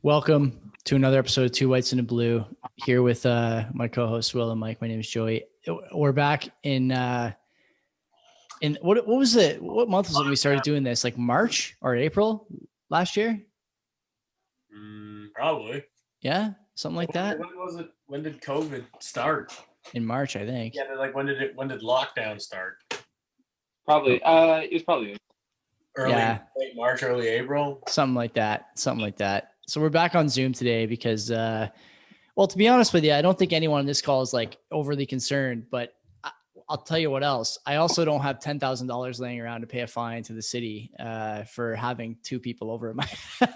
Welcome to another episode of Two Whites and a Blue. Here with my co-host Will and Mike. My name is Joey. We're back in what was it? What month was it when we started doing this? Like March or April last year? Probably. Yeah, something like that. When was it? When did COVID start? In March, I think. Yeah, like when did lockdown start? Probably. It was probably Late March, early April. Something like that. So we're back on Zoom today because, well, to be honest with you, I don't think anyone on this call is like overly concerned, but I'll tell you what else. I also don't have $10,000 laying around to pay a fine to the city for having two people over at my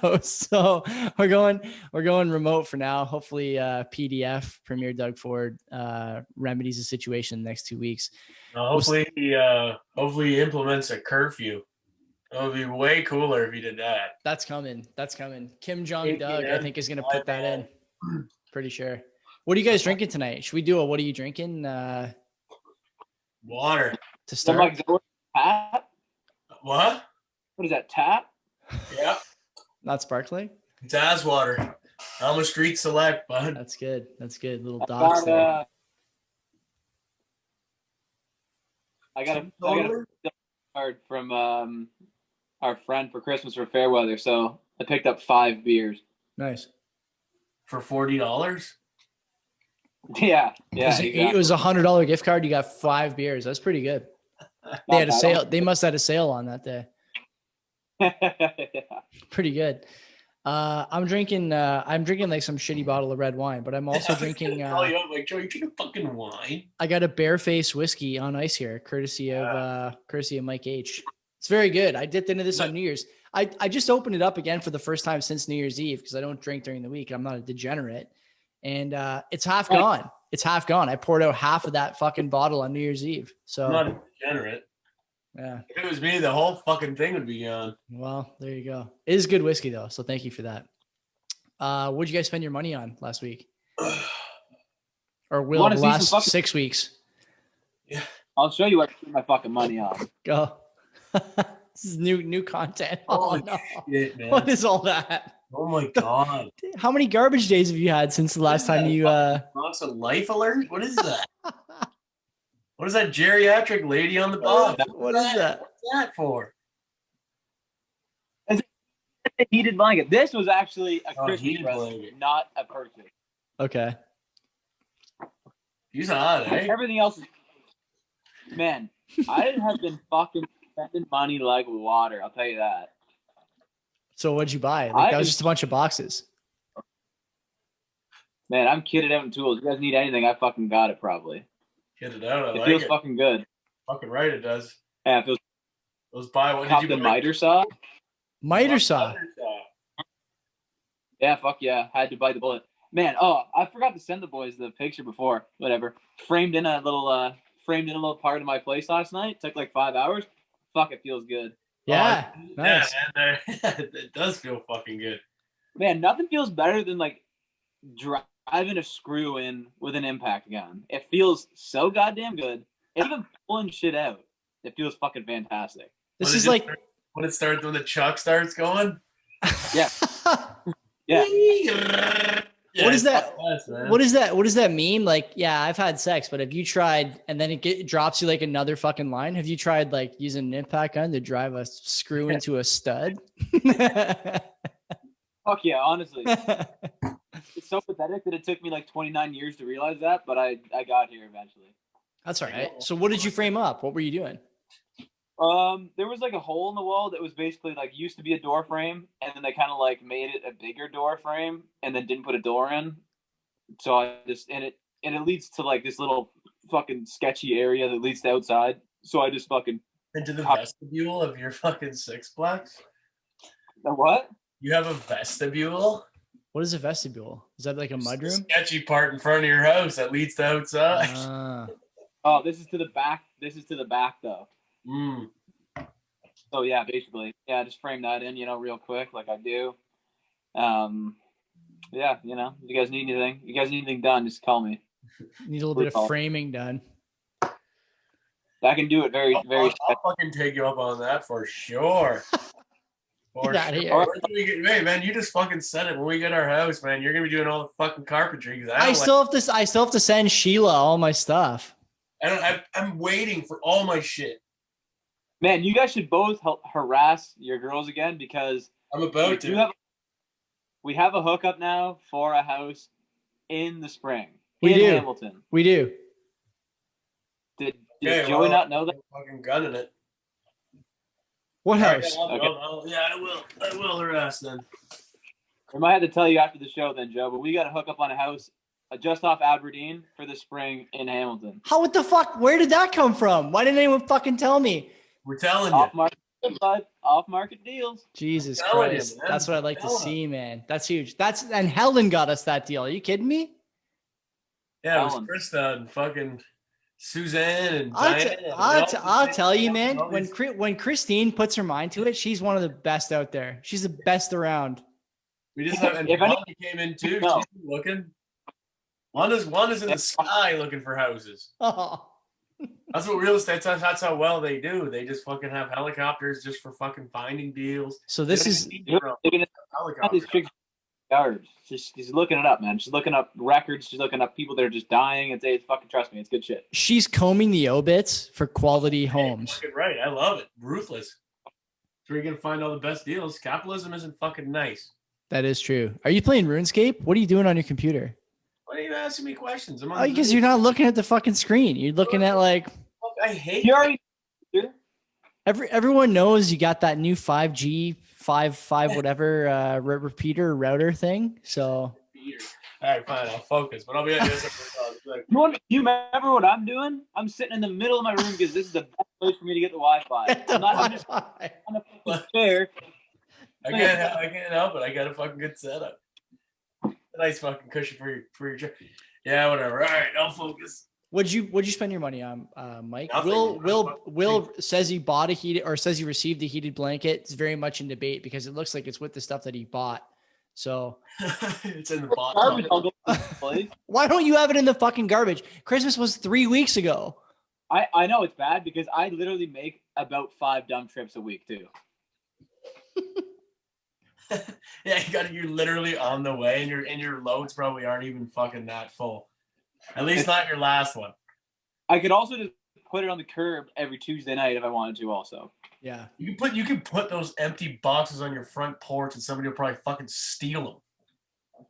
house. So we're going remote for now. Hopefully PDF, Premier Doug Ford, remedies the situation in the next 2 weeks. Hopefully he implements a curfew. It would be way cooler if he did that. That's coming. Kim Jong Doug, I think, is going to put that in. Pretty sure. What are you guys drinking tonight? Should we do a what are you drinking? Water. To start. Tap? What? What is that, tap? Yeah. Not sparkling? It's As water. Elmer Street Select, bud. That's good. Little dogs there. I got a card from our friend for Christmas for Fairweather, so I picked up 5 beers. Nice. For $40? Yeah. Exactly. It was $100 gift card. You got 5 beers. That's pretty good. They had a sale. They must have had a sale on that day. Yeah. Pretty good. I'm drinking like some shitty bottle of red wine, but I'm also drinking. Like, Joe, you drink fucking wine. I got a Barefaced whiskey on ice here, courtesy of Mike H. It's very good. I dipped into this on New Year's. I just opened it up again for the first time since New Year's Eve because I don't drink during the week. I'm not a degenerate, and it's half gone. I poured out half of that fucking bottle on New Year's Eve. So I'm not a degenerate. Yeah. If it was me, the whole fucking thing would be gone. Well, there you go. It is good whiskey though, so thank you for that. What'd you guys spend your money on last week? Or will the last 6 weeks? Yeah. I'll show you what I spent my fucking money on. Go. This is new content. Oh no. Shit, man. What is all that? Oh my god. How many garbage days have you had since the last time you box of Life Alert? What is that? What is that geriatric lady on the box? What is that? What's that for? It's a heated blanket. This was actually a Christmas heated present, blanket. not a purchase. Okay. He's odd, eh? Everything else is... Man, I have been fucking spending money like water. I'll tell you that. So what'd you buy? Like that was just a bunch of boxes. Man, I'm kitted out in tools. You guys need anything, I fucking got it probably. Get it out. It feels fucking good. Fucking right, it does. Yeah, it feels. Those buy what Cop did the you buy? miter saw. Miter saw. Yeah, fuck yeah. Had to bite the bullet. Man, I forgot to send the boys the picture before. Whatever. Framed in a little part of my place last night. Took like 5 hours. Fuck, it feels good. Yeah. Nice. Yeah, man, it does feel fucking good. Man, nothing feels better than like driving a screw in with an impact gun. It feels so goddamn good. And even pulling shit out, it feels fucking fantastic. This is like when it starts, when the chuck starts going. Yeah. Yeah. Yeah, what is that? Best, what does that mean? Like, yeah, I've had sex, but have you tried, and then it drops you like another fucking line? Have you tried like using an impact gun to drive a screw into a stud? Fuck yeah, honestly. It's so pathetic that it took me like 29 years to realize that, but I got here eventually. That's all right. So what did you frame up? What were you doing? There was like a hole in the wall that was basically like used to be a door frame, and then they kind of like made it a bigger door frame, and then didn't put a door in. So I just and it leads to like this little fucking sketchy area that leads to outside. So I just fucking into the vestibule of your fucking sixplex. The what? You have a vestibule? What is a vestibule? Is that like a mudroom? Sketchy part in front of your house that leads to outside. Oh, this is to the back. This is to the back though. So yeah, basically, yeah, just frame that in, real quick, like I do. Yeah, if you guys need anything done, just call me. Need a little bit of framing done. I can do it very. I'll fucking take you up on that for sure. For Get outta sure. here. Where do we get, hey man, you just fucking said it. When we get our house, man, you're gonna be doing all the fucking carpentry. 'Cause I still have to send Sheila all my stuff. I'm waiting for all my shit. Man, you guys should both harass your girls again because I'm about to. we have a hookup now for a house in the spring We in do. Hamilton. We do. Did Okay, Joey not know that? I'm fucking gunning it. What All right, house? I will harass then. I might have to tell you after the show then, Joe, but we got to hook up on a house just off Aberdeen for the spring in Hamilton. How, what the fuck? Where did that come from? Why didn't anyone fucking tell me? We're telling you. Off market deals. Jesus telling you, Christ. man. That's what I'd like to Telling see, man. That's huge. And Helen got us that deal. Are you kidding me? Yeah, it was Ellen. Krista and fucking Suzanne and I'll Diana. tell you, man. all these- When Christine puts her mind to it, she's one of the best out there. She's the best around. We just have, and If Wanda came in too. No. She's looking. Wanda's in the sky looking for houses. Oh. That's what real estate. That's how well they do. They just fucking have helicopters just for fucking finding deals. So this is This chick's yards. She's looking it up, man. She's looking up records. She's looking up people that are just dying. It's fucking, trust me, it's good shit. she's combing the obits for quality homes. Fucking right. I love it. Ruthless. That's where you're gonna find all the best deals. Capitalism isn't fucking nice. That is true. Are you playing RuneScape? What are you doing on your computer? Why are you asking me questions? I'm on Oh, because you're not looking at the fucking screen. You're looking at like I hate You already everyone knows you got that new 5G 5 whatever repeater router thing. So All right, fine. I'll focus, but I'll be honest. you remember what I'm doing? I'm sitting in the middle of my room because this is the best place for me to get the Wi-Fi. I'm just on a fucking chair. I can't help it. I got a fucking good setup. A nice fucking cushion for your chair. Yeah, whatever. All right, I'll focus. what'd you spend your money on, Mike? Nothing. Will says he bought a heated or says he received a heated blanket. It's very much in debate because it looks like it's with the stuff that he bought. So It's in the Garbage, I'll bottom. go to this place. why don't you have it in the fucking garbage? Christmas was 3 weeks ago. I know it's bad because I literally make about 5 dumb trips a week too. Yeah, you're literally on the way, and your loads probably aren't even fucking that full. At least not your last one. I could also just put it on the curb every Tuesday night if I wanted to. Also, Yeah. You can put those empty boxes on your front porch, and somebody will probably fucking steal them.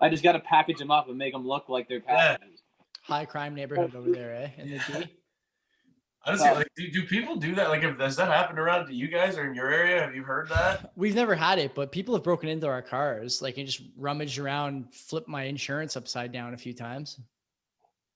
I just got to package them up and make them look like they're packages. High crime neighborhood over there, eh? In the D. Honestly, like, do people do that? Like, has that happened around to you guys or in your area? Have you heard that? We've never had it, but people have broken into our cars, like, and just rummaged around, flipped my insurance upside down a few times.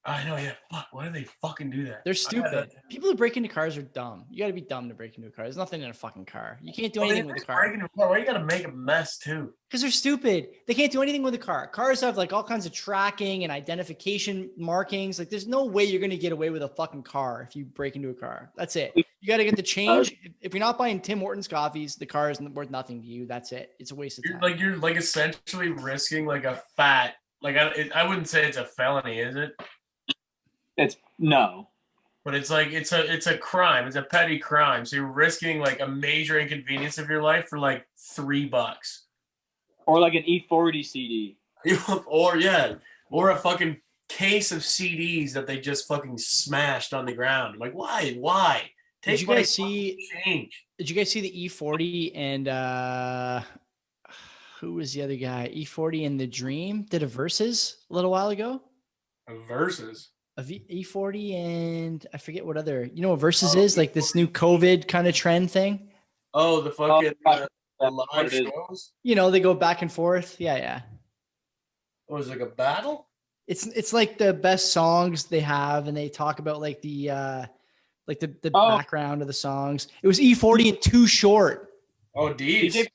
I know, yeah. Fuck, why do they fucking do that? They're stupid. People who break into cars are dumb. You got to be dumb to break into a car. There's nothing in a fucking car. You can't do anything with a car Why you gotta make a mess too? because they're stupid. They can't do anything with a car. Cars have like all kinds of tracking and identification markings. Like, there's no way you're going to get away with a fucking car if you break into a car. That's it. You got to get the change. If you're not buying Tim Hortons coffees, the car is worth nothing to you. That's it. It's a waste of time. You're like essentially risking like a fat. Like I wouldn't say it's a felony, is it? It's no. But it's like it's a crime. It's a petty crime. So you're risking like a major inconvenience of your life for like $3. Or like an E40 CD. or a fucking case of CDs that they just fucking smashed on the ground. I'm like, why? Did you guys see? Change. Did you guys see the E40 and who was the other guy? E40 and the Dream did a versus a little while ago. Versus. E40 and I forget what other. You know what versus is? Like this new COVID kind of trend thing. Oh, the fucking the live what it is. shows. You know, they go back and forth. Yeah. Oh, it's like a battle. It's like the best songs they have, and they talk about like the background of the songs. It was E40 and Too Short. Oh, D's. DJ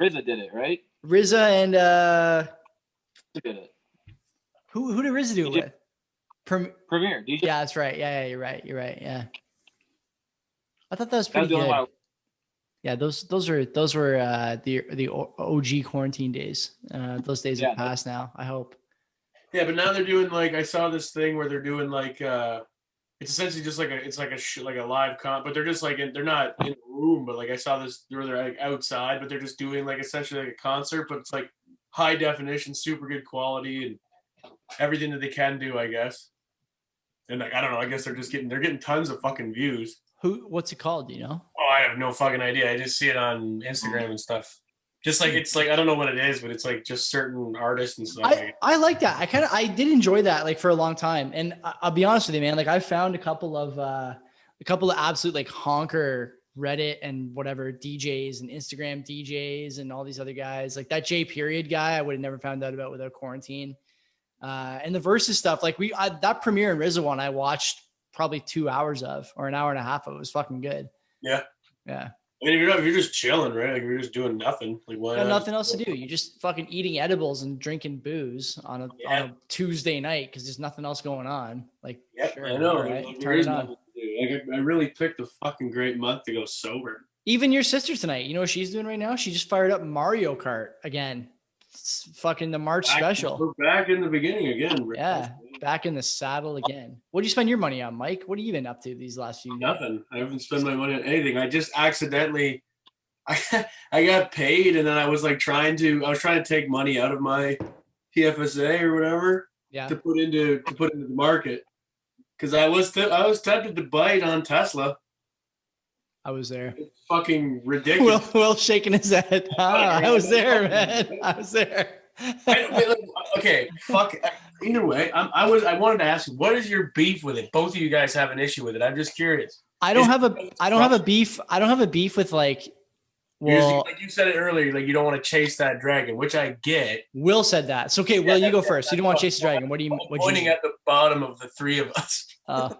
RZA did it, right? RZA and Who did it? who did RZA do it DJ with? Premier. DJ. Yeah, that's right. Yeah, you're right. Yeah. I thought that was That was pretty the only good. one. Yeah, those were the OG quarantine days. Those days have passed now, I hope. Yeah, but now they're doing like I saw this thing where they're doing like it's essentially just like like a live comp, but they're just like they're not in a room, but like I saw this where they're like outside, but they're just doing like essentially like a concert, but it's like high definition, super good quality, and everything that they can do, I guess. And like I don't know, I guess they're getting tons of fucking views. What's it called? Do you know? Oh, I have no fucking idea. I just see it on Instagram and stuff. Just like it's like I don't know what it is, but it's like just certain artists and stuff. I like that. I did enjoy that like for a long time. And I'll be honest with you, man. Like I found a couple of absolute like honker Reddit and whatever DJs and Instagram DJs and all these other guys. Like that J period guy, I would have never found out about without quarantine. And the Versus stuff, like that premiere in Rizzo one, I watched probably 2 hours of, or an hour and a half of. It was fucking good. Yeah. Yeah. I mean, if you're just chilling, right? Like if you're just doing nothing. Like why? Got nothing else to do. You're just fucking eating edibles and drinking booze on a Tuesday night because there's nothing else going on. Like, sure, I know. Right? Turn it on. Like, I really picked a fucking great month to go sober. Even your sister tonight, you know what she's doing right now? She just fired up Mario Kart again. It's fucking the March special. We're back in the beginning again. Yeah, back in the saddle again. What do you spend your money on, Mike? What have you been up to these last few years? Nothing. I haven't spent my money on anything. I just accidentally, I got paid, and then I was trying to take money out of my Tfsa or whatever, to put into the market, because I was tempted to bite on Tesla. I was there. It's fucking ridiculous. Will shaking his head. I was there, man. I was there. Okay, fuck. Either way, I wanted to ask, what is your beef with it? Both of you guys have an issue with it. I'm just curious. I don't have a beef with like. Well, like you said it earlier, like you don't want to chase that dragon, which I get. Will said that. So okay, Will, you go first. You don't want to chase the dragon. What do you? Pointing at the bottom of the three of us. But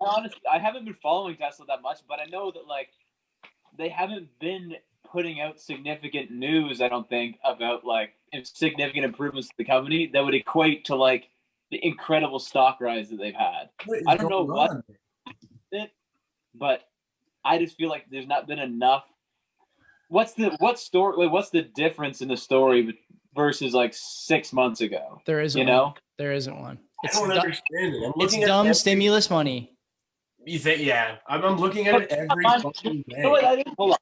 honestly, I haven't been following Tesla that much, but I know that like they haven't been putting out significant news, I don't think, about like significant improvements to the company that would equate to like the incredible stock rise that they've had. I don't know what it, but I just feel like there's not been enough. What's the difference in the story versus like 6 months ago? There isn't, you know, there isn't one. I don't understand it. It's dumb stimulus money. You think? Yeah, I'm looking at it every fucking day. Hold on.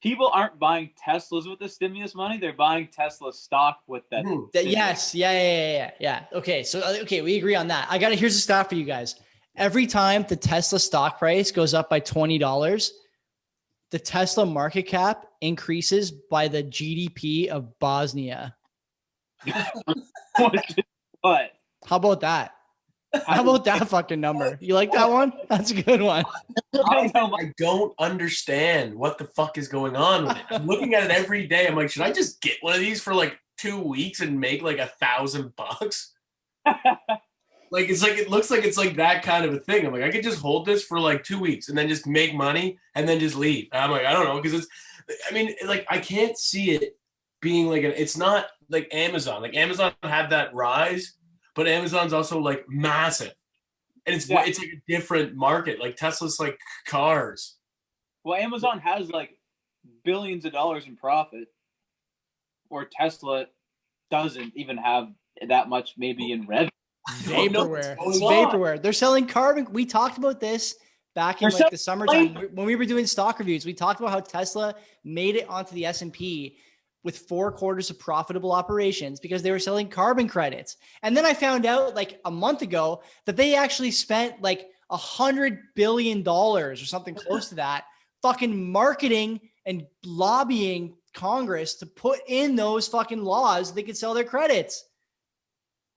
People aren't buying Teslas with the stimulus money; they're buying Tesla stock with that. Yes, yeah. Okay, so we agree on that. Here's the stat for you guys. Every time the Tesla stock price goes up by $20, the Tesla market cap increases by the GDP of Bosnia. What? How about that? How about that fucking number? You like that one? That's a good one. I don't understand what the fuck is going on with it. I'm looking at it every day. I'm like, should I just get one of these for like 2 weeks and make like $1,000? It looks like it's like that kind of a thing. I'm like, I could just hold this for like 2 weeks and then just make money and then just leave. And I'm like, I don't know, because I can't see it being like it's not like Amazon. Like Amazon had that rise, but Amazon's also like massive, and it's like a different market. Like Tesla's like cars. Well, Amazon has like billions of dollars in profit, or Tesla doesn't even have that much, maybe in revenue. Vaporware. It's vaporware. They're selling carbon. We talked about this back in like the summertime when we were doing stock reviews. We talked about how Tesla made it onto the S&P with 4 quarters of profitable operations because they were selling carbon credits. And then I found out like a month ago that they actually spent like $100 billion or something close to that fucking marketing and lobbying Congress to put in those fucking laws so they could sell their credits.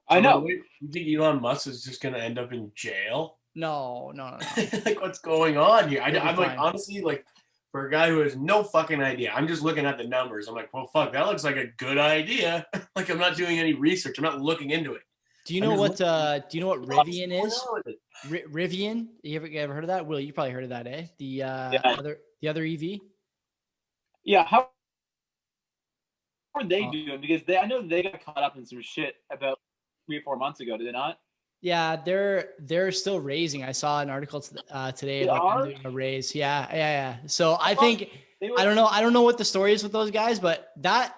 I know. You think Elon Musk is just going to end up in jail? No. Like what's going on here? I'm like, honestly, like, for a guy who has no fucking idea, I'm just looking at the numbers. I'm like, well, fuck, that looks like a good idea. Like, I'm not doing any research. I'm not looking into it. Do you know what Rivian is? Rivian? You ever heard of that? Will, you probably heard of that, eh? The other EV? Yeah. How are they doing? Because I know they got caught up in some shit about 3 or 4 months ago, did they not? Yeah, they're still raising. I saw an article today about them doing a raise. Yeah. So I think I don't know what the story is with those guys, but that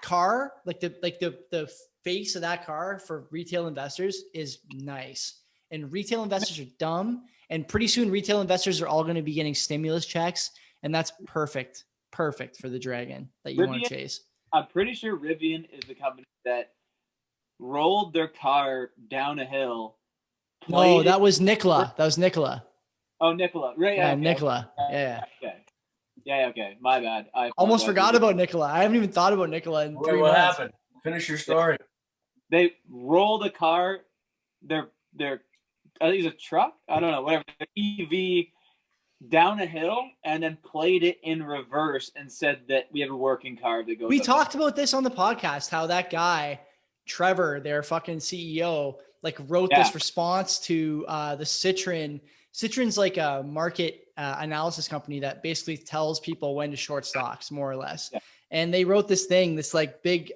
car, like the face of that car for retail investors is nice. And retail investors are dumb. And pretty soon retail investors are all going to be getting stimulus checks. And that's perfect for the Dragon that you want to chase. I'm pretty sure Rivian is the company that rolled their car down a hill. No, that was Nikola. That was Nikola. Oh, Nikola. Right. Yeah, okay. Nikola. Yeah. Okay. Yeah, okay. My bad. I almost forgot about Nikola. I haven't even thought about Nikola in 3 months. What happened? Finish your story. They rolled a car, their I think it's a truck, I don't know, whatever, EV down a hill and then played it in reverse and said that we have a working car that goes. We talked about this on the podcast, how that guy, Trevor, their fucking CEO, like wrote this response to the Citroen. Citroen's like a market analysis company that basically tells people when to short stocks, more or less. Yeah. And they wrote this thing, this like big,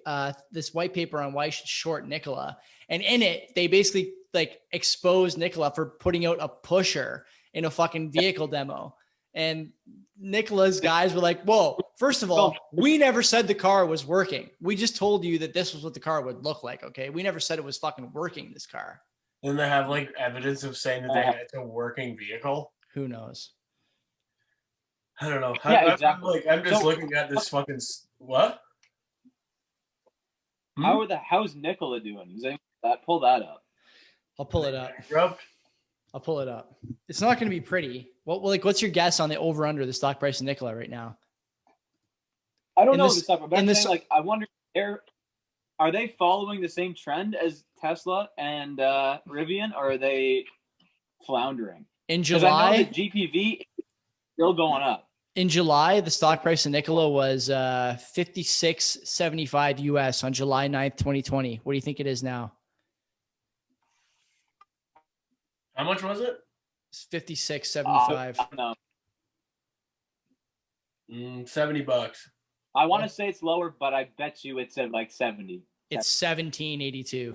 this white paper on why you should short Nikola. And in it, they basically like exposed Nikola for putting out a pusher in a fucking vehicle demo. And Nikola's guys were like, whoa, first of all, we never said the car was working. We just told you that this was what the car would look like. Okay. We never said it was fucking working, this car. And they have like evidence of saying that it's a working vehicle. Who knows? I don't know. Yeah, exactly. I'm just looking at this fucking what? How's Nikola doing? Is that pull that up? I'll pull it up. Bankrupt? I'll pull it up. It's not going to be pretty. What's your guess on the over under the stock price of Nikola right now? I don't know the stock, but I'm saying, like, I wonder, are they following the same trend as Tesla and Rivian, or are they floundering? In July, I know the GPV is still going up. In July, the stock price of Nikola was $56.75 US on July 9th, 2020. What do you think it is now? How much was it? It's $56.75. No. $70. I want to say it's lower, but I bet you it's at like 70. It's $17.82.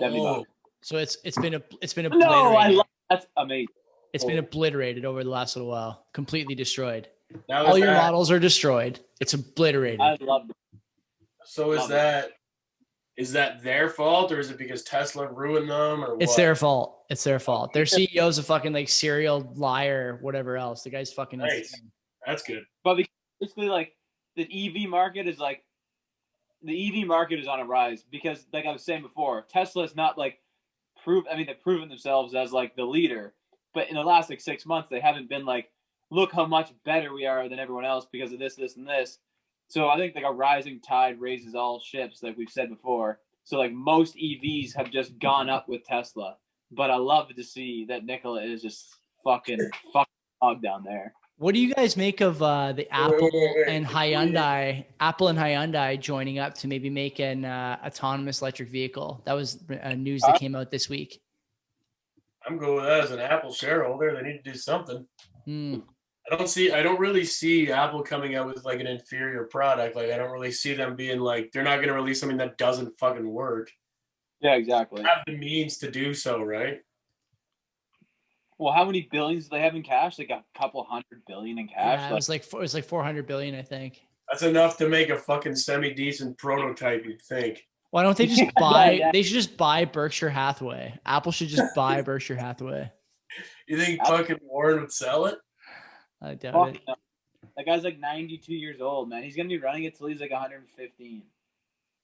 $70. So it's been obliterated. No, that's amazing. It's been obliterated over the last little while. Completely destroyed. All your models are destroyed. It's obliterated. I love it. So is that their fault, or is it because Tesla ruined them, or what? It's their fault. It's their fault. Their CEO's a fucking like serial liar, whatever else. The guy's fucking nice. That's good. But basically, like the EV market is on a rise because, like I was saying before, Tesla's not like they've proven themselves as like the leader, but in the last like 6 months, they haven't been like, look how much better we are than everyone else because of this, and this. So I think like a rising tide raises all ships, like we've said before. So like most EVs have just gone up with Tesla, but I love to see that Nikola is just fucking dog down there. What do you guys make of the Apple and Hyundai joining up to maybe make an autonomous electric vehicle? That was news that came out this week. I'm good with that as an Apple shareholder. They need to do something. I don't really see Apple coming out with like an inferior product. Like I don't really see them being like, they're not going to release something that doesn't fucking work. Yeah, exactly. They have the means to do so, right? Well, how many billions do they have in cash? They got a couple $100 billion in cash. Yeah, it was like 400 billion, I think. That's enough to make a fucking semi-decent prototype, you'd think. Why don't they just buy? They should just buy Berkshire Hathaway. Apple should just buy Berkshire Hathaway. You think fucking Warren would sell it? I doubt it. No. That guy's like 92 years old, man. He's gonna be running it till he's like 115.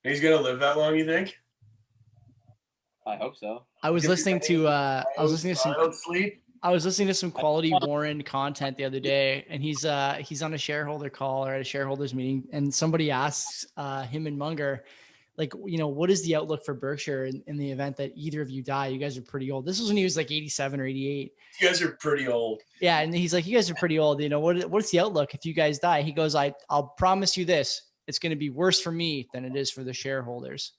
He's gonna live that long, you think? I hope so. I was listening to some quality Warren content the other day, and he's on a shareholder call or at a shareholders meeting, and somebody asks him and Munger, like, what is the outlook for Berkshire in the event that either of you die? You guys are pretty old. This was when he was like 87 or 88. You guys are pretty old. Yeah, and he's like, you guys are pretty old. What's the outlook if you guys die? He goes, I'll promise you this. It's going to be worse for me than it is for the shareholders.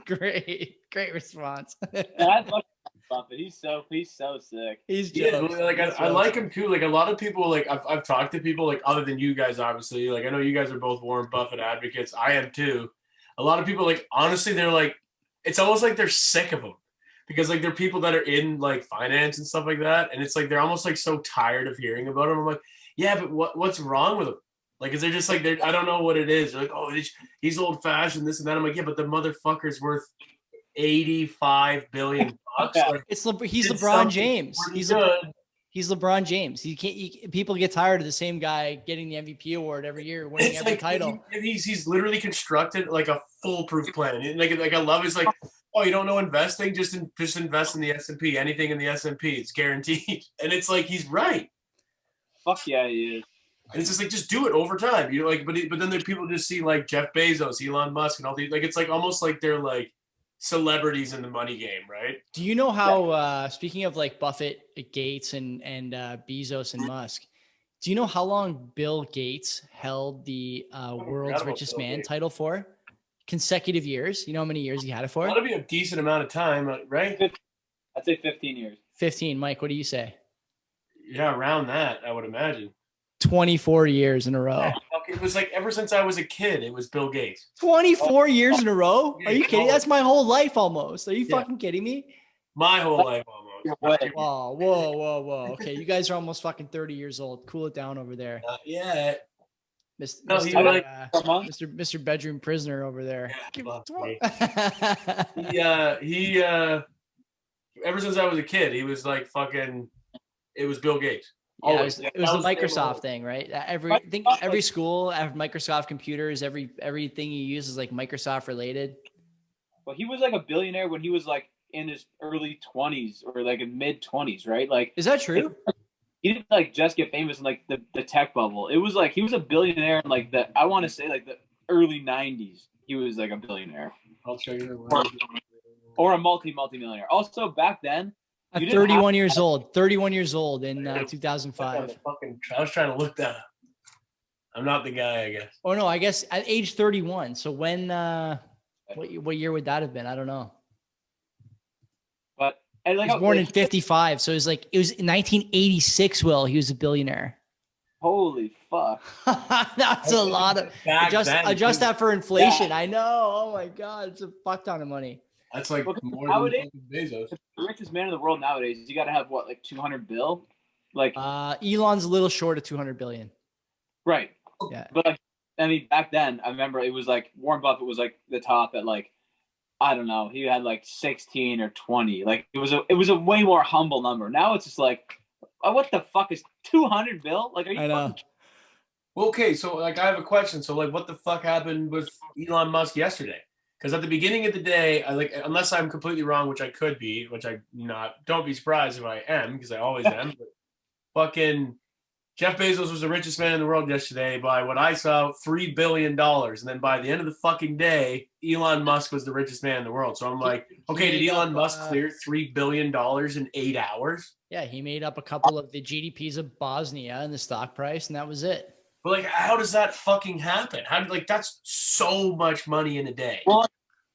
Great response. He's so sick. He's like I like him too. Like a lot of people, like I've talked to people like other than you guys, obviously. Like I know you guys are both Warren Buffett advocates. I am too. A lot of people, like, honestly, they're like, it's almost like they're sick of him because like they're people that are in like finance and stuff like that, and it's like they're almost like so tired of hearing about him. I'm like, yeah, but what's wrong with him? Like, is there just like I don't know what it is. They're like, oh, he's old fashioned, this and that. I'm like, yeah, but the motherfucker's worth $85 billion. Yeah. Like, He's did LeBron something James. pretty He's good. He's LeBron James. People get tired of the same guy getting the MVP award every year, winning every title. He's literally constructed like a foolproof plan. And like I love is like, oh, you don't know investing? Just invest in the S&P. Anything in the S&P, it's guaranteed. And it's like he's right. Fuck yeah, he is. And it's just like just do it over time. You know, like but then there people just see like Jeff Bezos, Elon Musk, and all these like it's like almost like they're like celebrities in the money game, right? Do you know how speaking of like Buffett, Gates, and Bezos and Musk, do you know how long Bill Gates held the world's richest man title for? Consecutive years. You know how many years he had it for? That'll be a decent amount of time, right? I'd say 15 years. 15. Mike, what do you say? Yeah, around that, I would imagine. 24 years in a row. It was like ever since I was a kid, it was Bill Gates. 24 years in a row? Are you kidding? That's my whole life almost. Are you fucking kidding me? My whole life almost. Whoa. Okay, you guys are almost fucking 30 years old. Cool it down over there. Yeah. Mr. Bedroom Prisoner over there. He ever since I was a kid, he was like fucking. It was Bill Gates. Yeah, it was the Microsoft thing, right? I think every school have Microsoft computers. Everything you use is like Microsoft related. Well, he was like a billionaire when he was like in his early 20s or like in mid 20s, right? Like, is that true? He didn't like just get famous in like the tech bubble. It was like he was a billionaire in like I want to say like the early 90s. He was like a billionaire. I'll show you. Or a multi-millionaire. Also back then. At 31 years old. 31 years old in 2005. I was trying to look that up. I'm not the guy, I guess. Oh no, I guess at age 31. So when what year would that have been? I don't know. But and like he was born in 55, so it was 1986. Will he was a billionaire? Holy fuck! That's a lot of adjust that for inflation. Yeah. I know. Oh my god, it's a fuck ton of money. That's like more than Bezos. The richest man in the world nowadays, you got to have what, like 200 bill? Like Elon's a little short of 200 billion. Right. Yeah. But like, I mean, back then, I remember it was like Warren Buffett was like the top at like, I don't know, he had like 16 or 20. Like it was a way more humble number. Now it's just like, oh, what the fuck is 200 bill? Like, are you? I know. Well, okay, so like I have a question. So like, what the fuck happened with Elon Musk yesterday? Because at the beginning of the day, unless I'm completely wrong, which I could be, which I not, don't be surprised if I am, because I always am. But fucking Jeff Bezos was the richest man in the world yesterday by what I saw, $3 billion. And then by the end of the fucking day, Elon Musk was the richest man in the world. So I'm like, okay, did Elon Musk clear $3 billion in 8 hours? Yeah, he made up a couple of the GDPs of Bosnia and the stock price, and that was it. But like, how does that fucking happen? That's so much money in a day. Well,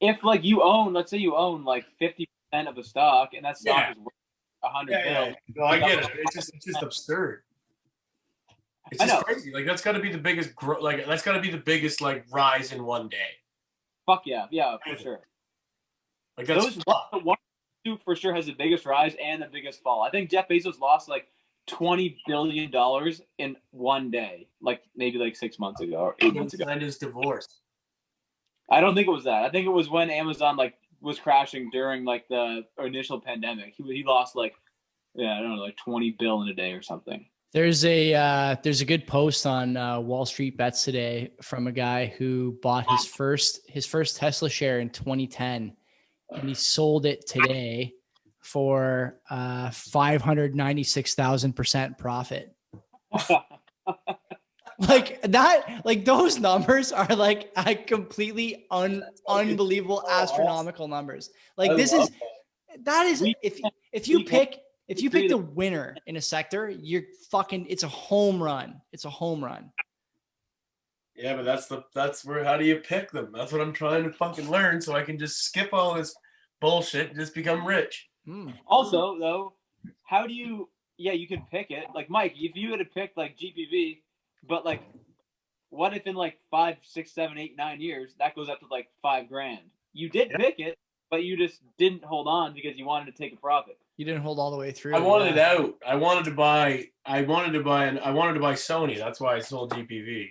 if like let's say you own like 50% of the stock, and that stock is worth 100 bill. Yeah. No, I get it. It's just absurd. It's just crazy. Like that's got to be the biggest that's got to be the biggest like rise in one day. Fuck yeah, for sure. Like that's one two for sure has the biggest rise and the biggest fall. I think Jeff Bezos lost like $20 billion in one day, like maybe like 6 months ago or 8 months ago. And his divorce. I don't think it was that. I think it was when Amazon like was crashing during like the initial pandemic. He lost like, I don't know, like 20 bill in a day or something. There's a good post on Wall Street Bets today from a guy who bought his first Tesla share in 2010, and he sold it today for 596,000% profit. Like that, like those numbers are like a completely unbelievable astronomical numbers. Like that is if you pick the winner in a sector, it's a home run. It's a home run. Yeah, but that's where, how do you pick them? That's what I'm trying to fucking learn so I can just skip all this bullshit and just become rich. Also, though, how do you can pick it. Like Mike, if you had to pick like GPV, but like what if in like 5, 6, 7, 8, 9 years that goes up to like $5,000? You did pick it, but you just didn't hold on because you wanted to take a profit. You didn't hold all the way through. I wanted out. I wanted to buy Sony. That's why I sold GPV.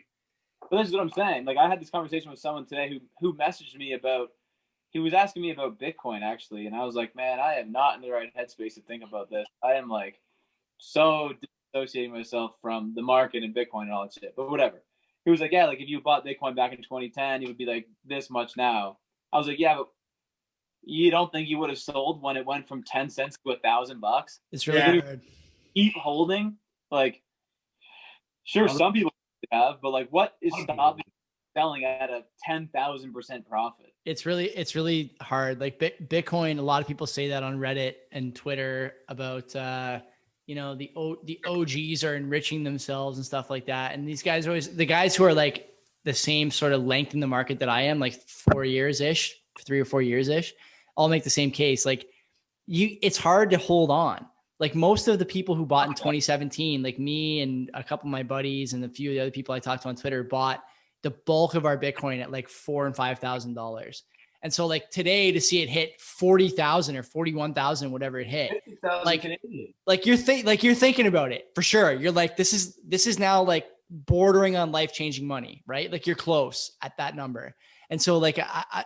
But this is what I'm saying. Like I had this conversation with someone today who messaged me about. He was asking me about Bitcoin actually, and I was like, man, I am not in the right headspace to think about this. I am like so dissociating myself from the market and Bitcoin and all that shit. But whatever. He was like, yeah, like if you bought Bitcoin back in 2010, it would be like this much now. I was like, yeah, but you don't think you would have sold when it went from 10 cents to $1,000? It's really hard. Keep holding. Like, sure, some people have, but like, what is stopping selling at a 10,000% profit? It's really hard. Like Bitcoin, a lot of people say that on Reddit and Twitter about, you know, the OGs are enriching themselves and stuff like that. And these guys always, the guys who are like the same sort of length in the market that I am, like 4 years ish, 3 or 4 years ish, I'll make the same case. Like it's hard to hold on. Like most of the people who bought in 2017, like me and a couple of my buddies and a few of the other people I talked to on Twitter bought the bulk of our Bitcoin at like $4,000 and $5,000. And so like today to see it hit 40,000 or 41,000, whatever it hit, like you're thinking about it for sure. You're like, this is now like bordering on life-changing money, right? Like you're close at that number. And so like, I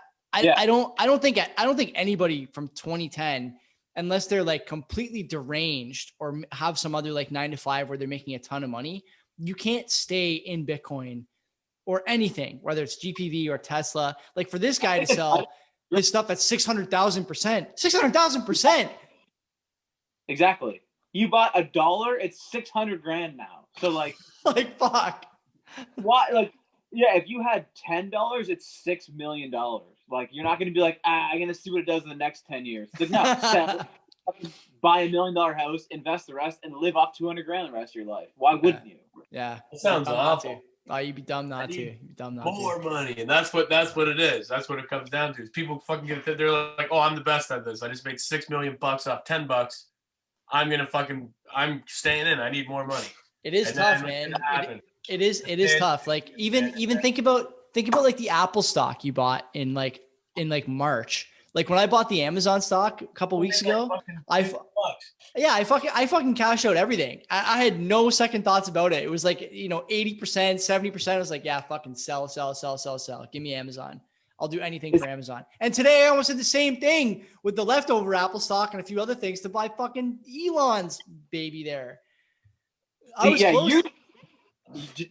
don't think anybody from 2010, unless they're like completely deranged or have some other like 9 to 5 where they're making a ton of money, you can't stay in Bitcoin or anything, whether it's GPV or Tesla. Like for this guy to sell this stuff at 600,000%. Exactly. You bought $1, it's 600 grand now. So like, like fuck. Why? Like, yeah, if you had $10, it's $6 million. Like, you're not going to be like, I'm going to see what it does in the next 10 years. It's like, no, sell, buy $1 million house, invest the rest, and live off 200 grand the rest of your life. Why wouldn't you? Yeah. That sounds awful. Oh, you'd be dumb not to. You'd be dumb not more money, and that's what it is. That's what it comes down to. Is people fucking get it. They're like, "Oh, I'm the best at this. I just made $6 million off $10. I'm staying in. I need more money." It is tough, man. It is tough. Like even think about like the Apple stock you bought in like March. Like when I bought the Amazon stock a couple weeks ago, I fucking cashed out everything. I had no second thoughts about it. It was like, 80%, 70%. I was like, yeah, fucking sell. Give me Amazon. I'll do anything for Amazon. And today I almost did the same thing with the leftover Apple stock and a few other things to buy fucking Elon's baby there. I was close.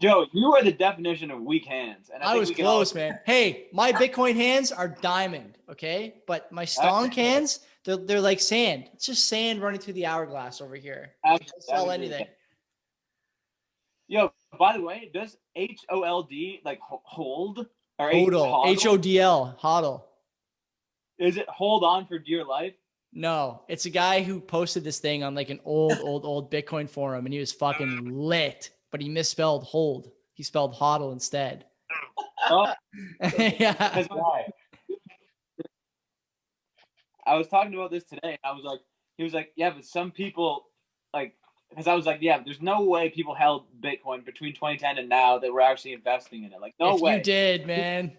Joe, you are the definition of weak hands. And I was close, man. Hey, my Bitcoin hands are diamond, okay? But my Stonk hands, they're like sand. It's just sand running through the hourglass over here. I'll sell anything. Yo, by the way, does HOLD like hold? Or HODL. HODL. HODL. Is it hold on for dear life? No, it's a guy who posted this thing on like an old Bitcoin forum, and he was fucking lit. But he misspelled hold. He spelled hodl instead. Oh, yeah. I was talking about this today. He was like, yeah, but some people because I was like, yeah, there's no way people held Bitcoin between 2010 and now that we're actually investing in it. Like, no way. You did, man.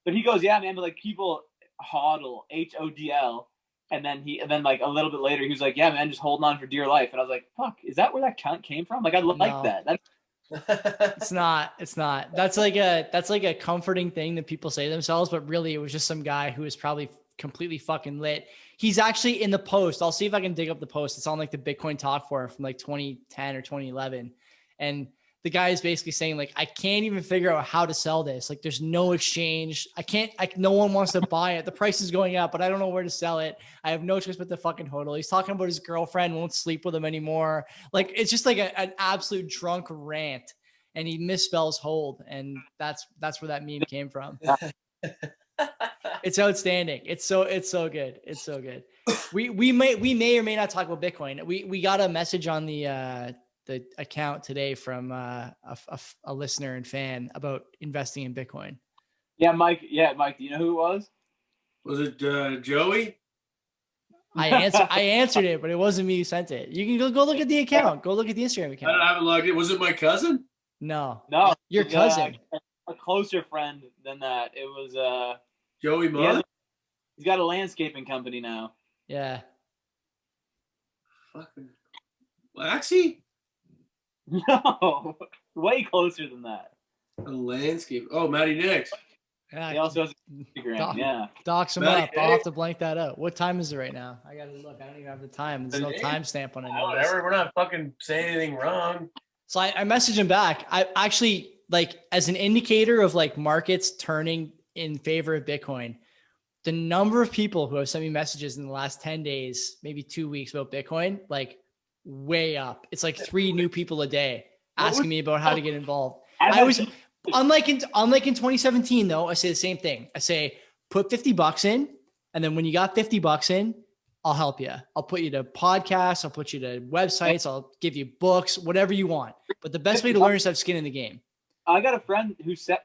But he goes, yeah, man, but like people hodl, HODL. And then like a little bit later, he was like, yeah, man, just holding on for dear life. And I was like, fuck, is that where that count came from? Like, I like that. It's not. That's like a comforting thing that people say to themselves, but really it was just some guy who is probably completely fucking lit. He's actually in the post. I'll see if I can dig up the post. It's on like the Bitcoin Talk Forum from like 2010 or 2011. And the guy is basically saying like, I can't even figure out how to sell this. Like there's no exchange. No one wants to buy it. The price is going up, but I don't know where to sell it. I have no choice but to fucking hodl. He's talking about his girlfriend won't sleep with him anymore. Like, it's just like an absolute drunk rant, and he misspells hold. And that's where that meme came from. It's outstanding. It's so good. It's so good. We may or may not talk about Bitcoin. We got a message on the account today from a listener and fan about investing in Bitcoin. Yeah, Mike. Do you know who it was? Was it Joey? I answered it, but it wasn't me who sent it. You can go look at the account. Go look at the Instagram account. I haven't logged in. Was it my cousin? No, your cousin. A closer friend than that. It was Joey Mudd. He's got a landscaping company now. Yeah. Fucking Waxy? No, way closer than that. A landscape. Oh, Matty Nix. Yeah, He also has Instagram. Yeah. dox him Matty up. I'll have Nix. to blank that out. What time is it right now? I gotta look. I don't even have the time. There's no timestamp on any of this. Whatever. We're not fucking saying anything wrong. So I messaged him back. I actually, like, as an indicator of like markets turning in favor of Bitcoin, the number of people who have sent me messages in the last 10 days, maybe 2 weeks about Bitcoin, like way up. It's like 3 new people a day asking me about how to get involved. I was unlike in 2017 though, I say the same thing. I say, put $50 in. And then when you got $50 in, I'll help you. I'll put you to podcasts. I'll put you to websites. I'll give you books, whatever you want. But the best way to learn is to have skin in the game. I got a friend who sent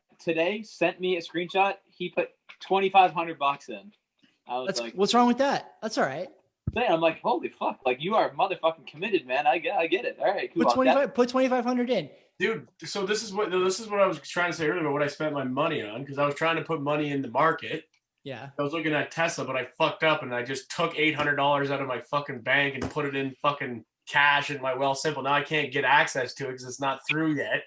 me a screenshot. He put $2,500 in. I was like, what's wrong with that? That's all right. I'm like, holy fuck! Like, you are motherfucking committed, man. I get it. All right, cool. Put 2,500 in, dude. So this is what I was trying to say earlier about what I spent my money on, because I was trying to put money in the market. Yeah. I was looking at Tfsa, but I fucked up and I just took $800 out of my fucking bank and put it in fucking cash in my Wealthsimple. Now I can't get access to it because it's not through yet.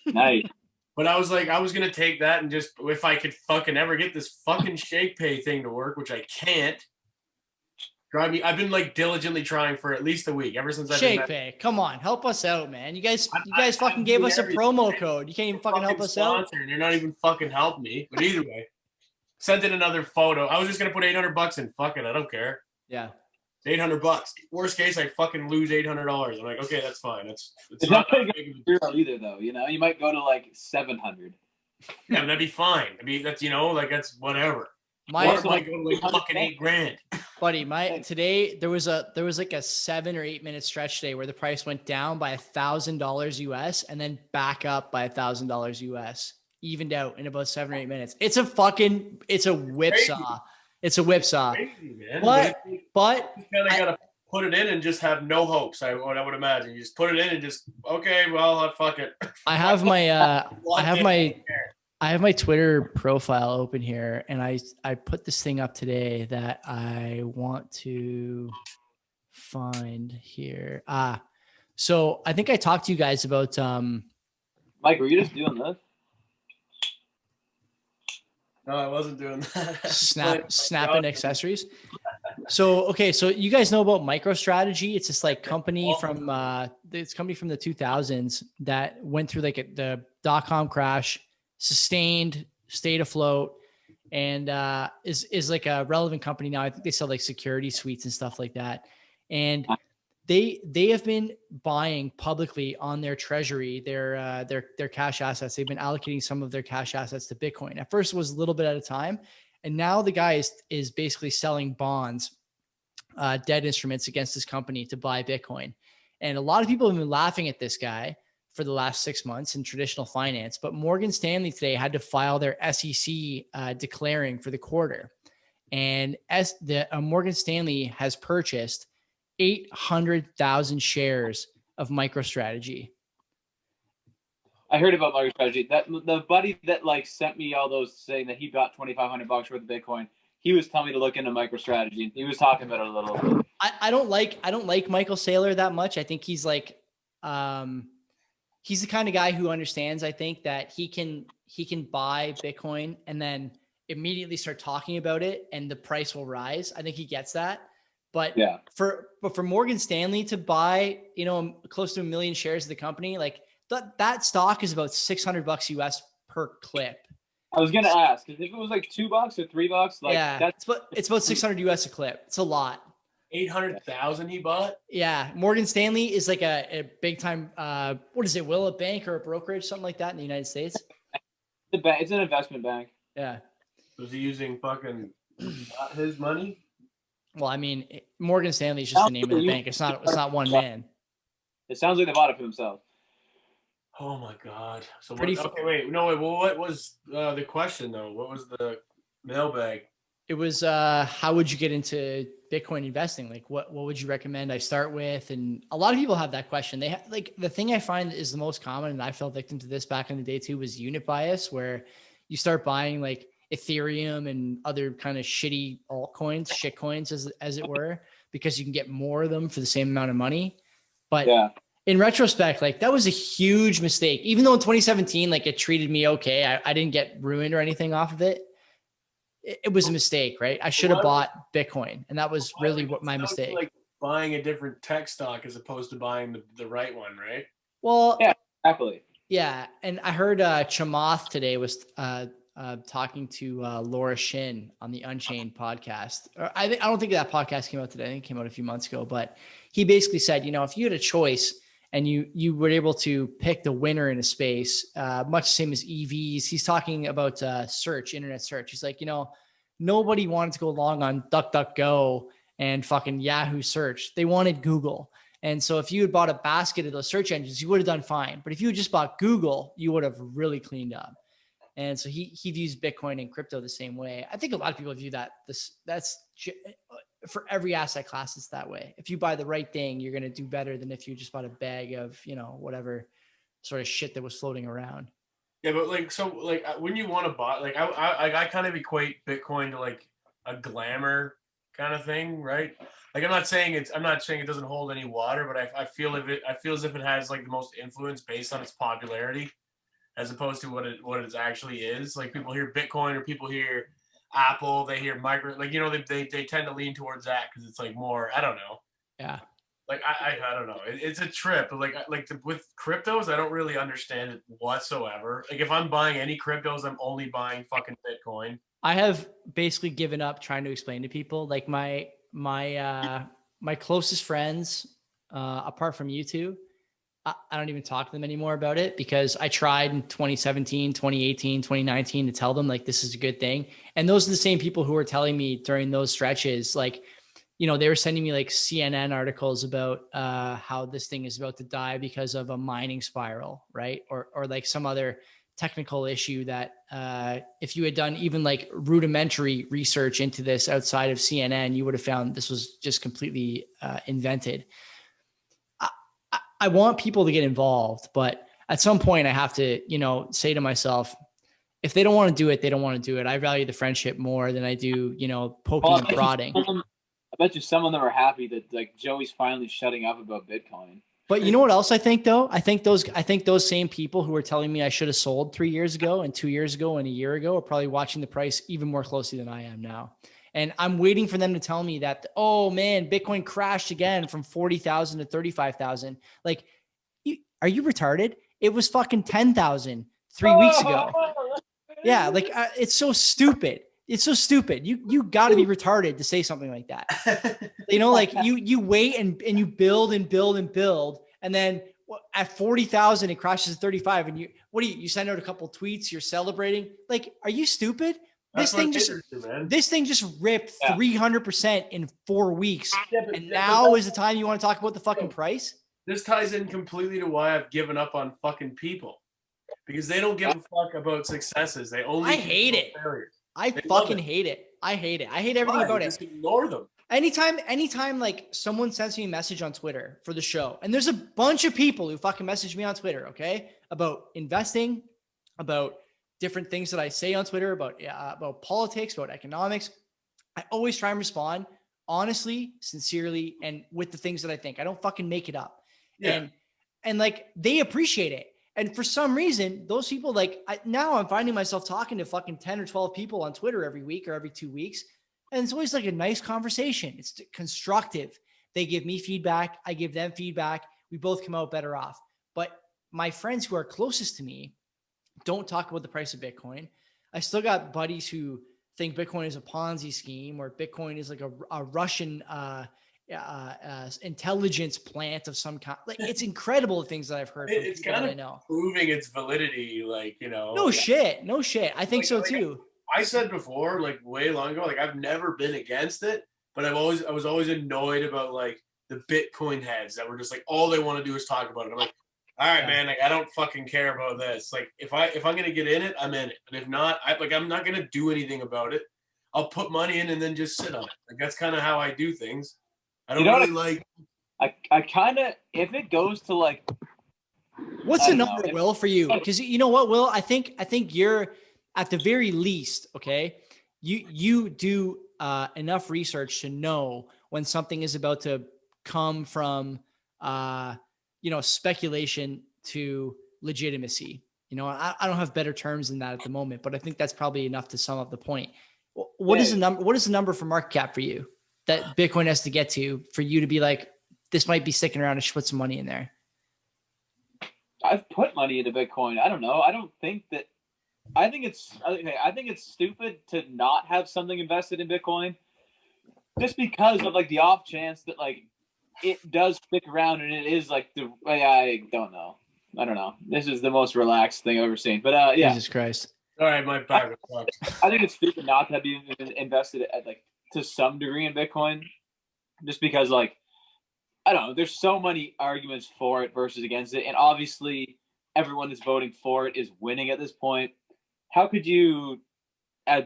Nice. But I was like, I was gonna take that and just, if I could fucking ever get this fucking Shake Pay thing to work, which I can't. Drive me. I've been like diligently trying for at least a week ever since Shake Pay. Come on, help us out, man. You guys fucking gave us a promo code. You can't even fucking help us out. And you're not even fucking helping me. But either way, sent in another photo. I was just gonna put $800 in. Fuck it, I don't care. Yeah. $800. Worst case, I fucking lose $800. I'm like, okay, that's fine. It's not gonna go zero either, though. You know, you might go to like 700. Yeah, that'd be fine. I mean, that's, you know, like, that's whatever. My might go to like fucking $8,000. Buddy, today there was like a 7 or 8 minute stretch today where the price went down by $1,000 US and then back up by $1,000 US, evened out in about 7 or 8 minutes. It's a whipsaw. It's a whipsaw. Crazy, man. But you kind of gotta put it in and just have no hopes. I would imagine you just put it in and just, okay, well, fuck it. I have my Twitter profile open here, and I put this thing up today that I want to find here. So I think I talked to you guys about Mike, were you just doing this? No, I wasn't doing that. snapping accessories. So you guys know about MicroStrategy? It's this like company from the 2000s that went through like the .com crash, sustained, stayed afloat, and is like a relevant company now. I think they sell like security suites and stuff like that. And they have been buying publicly on their treasury, their cash assets. They've been allocating some of their cash assets to Bitcoin. At first it was a little bit at a time. And now the guy is basically selling bonds, debt instruments against this company to buy Bitcoin. And a lot of people have been laughing at this guy for the last 6 months in traditional finance. But Morgan Stanley today had to file their SEC declaring for the quarter. And Morgan Stanley has purchased 800,000 shares of MicroStrategy. I heard about MicroStrategy. That the buddy that like sent me all those saying that he bought $2,500 worth of Bitcoin. He was telling me to look into MicroStrategy. He was talking about it a little bit. I don't like Michael Saylor that much. I think he's like, he's the kind of guy who understands, I think, that he can buy Bitcoin and then immediately start talking about it and the price will rise. I think he gets that. But yeah, for Morgan Stanley to buy, close to 1 million shares of the company, like that stock is about $600 US per clip. I was going to ask, if it was like $2 or $3, like yeah, it's about 600 US a clip. It's a lot. 800,000 he bought. Yeah. Morgan Stanley is like a big time, what is it? Will a bank or a brokerage, something like that in the United States? It's an investment bank. Yeah. Was he using fucking his money? Well, I mean, Morgan Stanley is just the name of the bank. It's not one man. It sounds like they bought it for themselves. Oh my God. So Pretty wait. Well, what was the question though? What was the mailbag? It was how would you get into Bitcoin investing? Like what would you recommend I start with? And a lot of people have that question. They have, like, the thing I find is the most common, and I fell victim to this back in the day too, was unit bias, where you start buying like Ethereum and other kind of shitty altcoins, shit coins as it were, because you can get more of them for the same amount of money. But in retrospect, like that was a huge mistake. Even though in 2017, like it treated me okay, I didn't get ruined or anything off of it. It was a mistake, right? I should have bought Bitcoin, and that was really what my mistake. Like buying a different tech stock as opposed to buying the right one, right? Well, Yeah, exactly. Yeah, and I heard Chamath today was talking to Laura Shin on the Unchained podcast. I don't think that podcast came out today. I think it came out a few months ago. But he basically said, if you had a choice and you were able to pick the winner in a space, much the same as EVs. He's talking about search, internet search. He's like, nobody wanted to go long on DuckDuckGo and fucking Yahoo search. They wanted Google. And so if you had bought a basket of those search engines, you would have done fine. But if you had just bought Google, you would have really cleaned up. And so he views Bitcoin and crypto the same way. I think a lot of people view that's for every asset class, it's that way. If you buy the right thing, you're going to do better than if you just bought a bag of, whatever sort of shit that was floating around. Yeah, but when you want to buy, like I kind of equate Bitcoin to like a glamour kind of thing, right? Like I'm not saying it doesn't hold any water, but I feel as if it has like the most influence based on its popularity, as opposed to what it actually is. Like people hear Bitcoin or people hear Apple, they hear micro, like they tend to lean towards that because it's like more, I don't know. Yeah. Like I don't know. It's a trip. But with cryptos, I don't really understand it whatsoever. Like if I'm buying any cryptos, I'm only buying fucking Bitcoin. I have basically given up trying to explain to people. Like my closest friends, apart from you two, I don't even talk to them anymore about it because I tried in 2017, 2018, 2019 to tell them like this is a good thing. And those are the same people who were telling me during those stretches, like, they were sending me like CNN articles about how this thing is about to die because of a mining spiral, right? Or like some other technical issue that if you had done even like rudimentary research into this outside of CNN, you would have found this was just completely invented. I want people to get involved, but at some point I have to, say to myself, if they don't want to do it, they don't want to do it. I value the friendship more than I do, poking and prodding. I bet you some of them are happy that like Joey's finally shutting up about Bitcoin. But you know what else I think though? I think those same people who were telling me I should have sold 3 years ago and 2 years ago and a year ago are probably watching the price even more closely than I am now. And I'm waiting for them to tell me that, oh man, Bitcoin crashed again from 40,000 to 35,000. Like, are you retarded? It was fucking 10,000 3 weeks ago. Yeah. Like it's so stupid. It's so stupid. You got to be retarded to say something like that. Like you wait and you build and build and build. And then at 40,000, it crashes at 35. And you send out a couple tweets, you're celebrating. Like, are you stupid? This thing just ripped 300% in 4 weeks. And now is the time you want to talk about the fucking price? This ties in completely to why I've given up on fucking people. Because they don't give a fuck about successes. They only hate it. failures. I fucking hate it. I hate it. I hate everything about it. Just ignore them. Anytime like someone sends me a message on Twitter for the show, and there's a bunch of people who fucking message me on Twitter, okay, about investing, about different things that I say on Twitter, about politics, about economics. I always try and respond honestly, sincerely, and with the things that I think. I don't fucking make it up. Yeah. And like they appreciate it. And for some reason, those people now I'm finding myself talking to fucking 10 or 12 people on Twitter every week or every 2 weeks. And it's always like a nice conversation. It's constructive. They give me feedback. I give them feedback. We both come out better off. But my friends who are closest to me don't talk about the price of Bitcoin. I still got buddies who think Bitcoin is a Ponzi scheme or Bitcoin is like a Russian intelligence plant of some kind. Like it's incredible the things that I've heard. It's kind of proving its validity, No shit. I think so too. I said before, like way long ago, like I've never been against it, but I was always annoyed about like the Bitcoin heads that were just like all they want to do is talk about it. I'm like, all right, man, like I don't fucking care about this. Like if I'm gonna get in it, I'm in it. And if not, I'm not gonna do anything about it. I'll put money in and then just sit on it. Like that's kind of how I do things. I don't really like. I kind of, if it goes to like, what's the number, Will, for you? Because you know what, Will, I think you're at the very least, okay. You do enough research to know when something is about to come from speculation to legitimacy. I don't have better terms than that at the moment, but I think that's probably enough to sum up the point. What is the number? What is the number for market cap for you that Bitcoin has to get to for you to be like, this might be sticking around and should put some money in there? I've put money into Bitcoin. I don't know. I don't think that. I think it's stupid to not have something invested in Bitcoin, just because of like the off chance that like it does stick around and it is like I don't know. This is the most relaxed thing I've ever seen. But yeah. Jesus Christ. All right, my back. I think it's stupid not to be invested at like to some degree in Bitcoin, just because like I don't know. There's so many arguments for it versus against it, and obviously everyone that's voting for it is winning at this point. How could you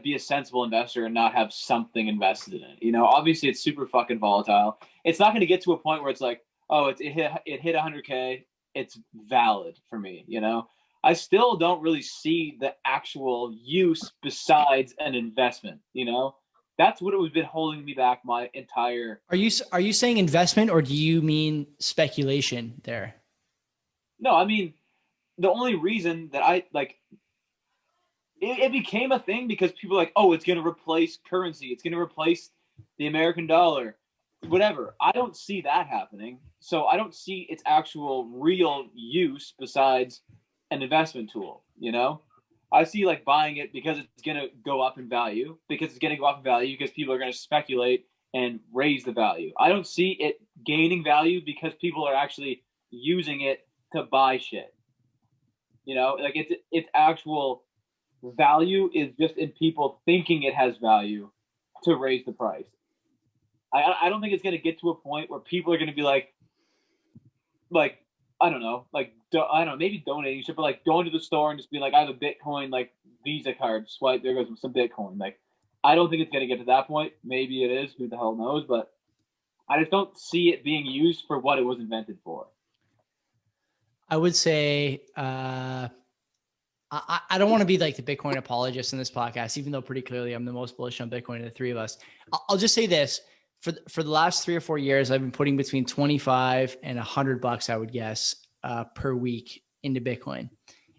be a sensible investor and not have something invested in it? Obviously it's super fucking volatile. It's not going to get to a point where it's like, oh, it hit 100K. It's valid for me. I still don't really see the actual use besides an investment. That's what it was been holding me back my entire. Are you saying investment, or do you mean speculation there? No, I mean the only reason that I like it became a thing because people are like, oh, it's going to replace currency. It's going to replace the American dollar, whatever. I don't see that happening. So I don't see its actual real use besides an investment tool. I see like buying it because it's going to go up in value, because people are going to speculate and raise the value. I don't see it gaining value because people are actually using it to buy shit. Like its actual value is just in people thinking it has value to raise the price. I don't think it's going to get to a point where people are going to be like I don't know, maybe donating shit, but like going to the store and just being like, I have a Bitcoin like Visa card, swipe, there goes some Bitcoin. Like, I don't think it's going to get to that point. Maybe it is, who the hell knows? But I just don't see it being used for what it was invented for. I would say I don't want to be like the Bitcoin apologist in this podcast, even though pretty clearly I'm the most bullish on Bitcoin of the three of us. I'll just say this. For the last 3 or 4 years, I've been putting between 25 and $100, I would guess, per week into Bitcoin.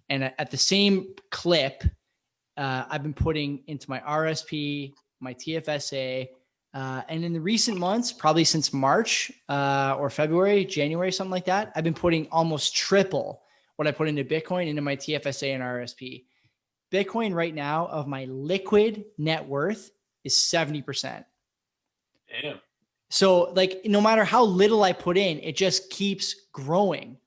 And at the same clip, I've been putting into my RSP, my Tfsa, and in the recent months, probably since March or February, January, something like that, I've been putting almost triple what I put into Bitcoin into my Tfsa and RSP. Bitcoin right now of my liquid net worth is 70%. Damn. So like, no matter how little I put in, it just keeps growing.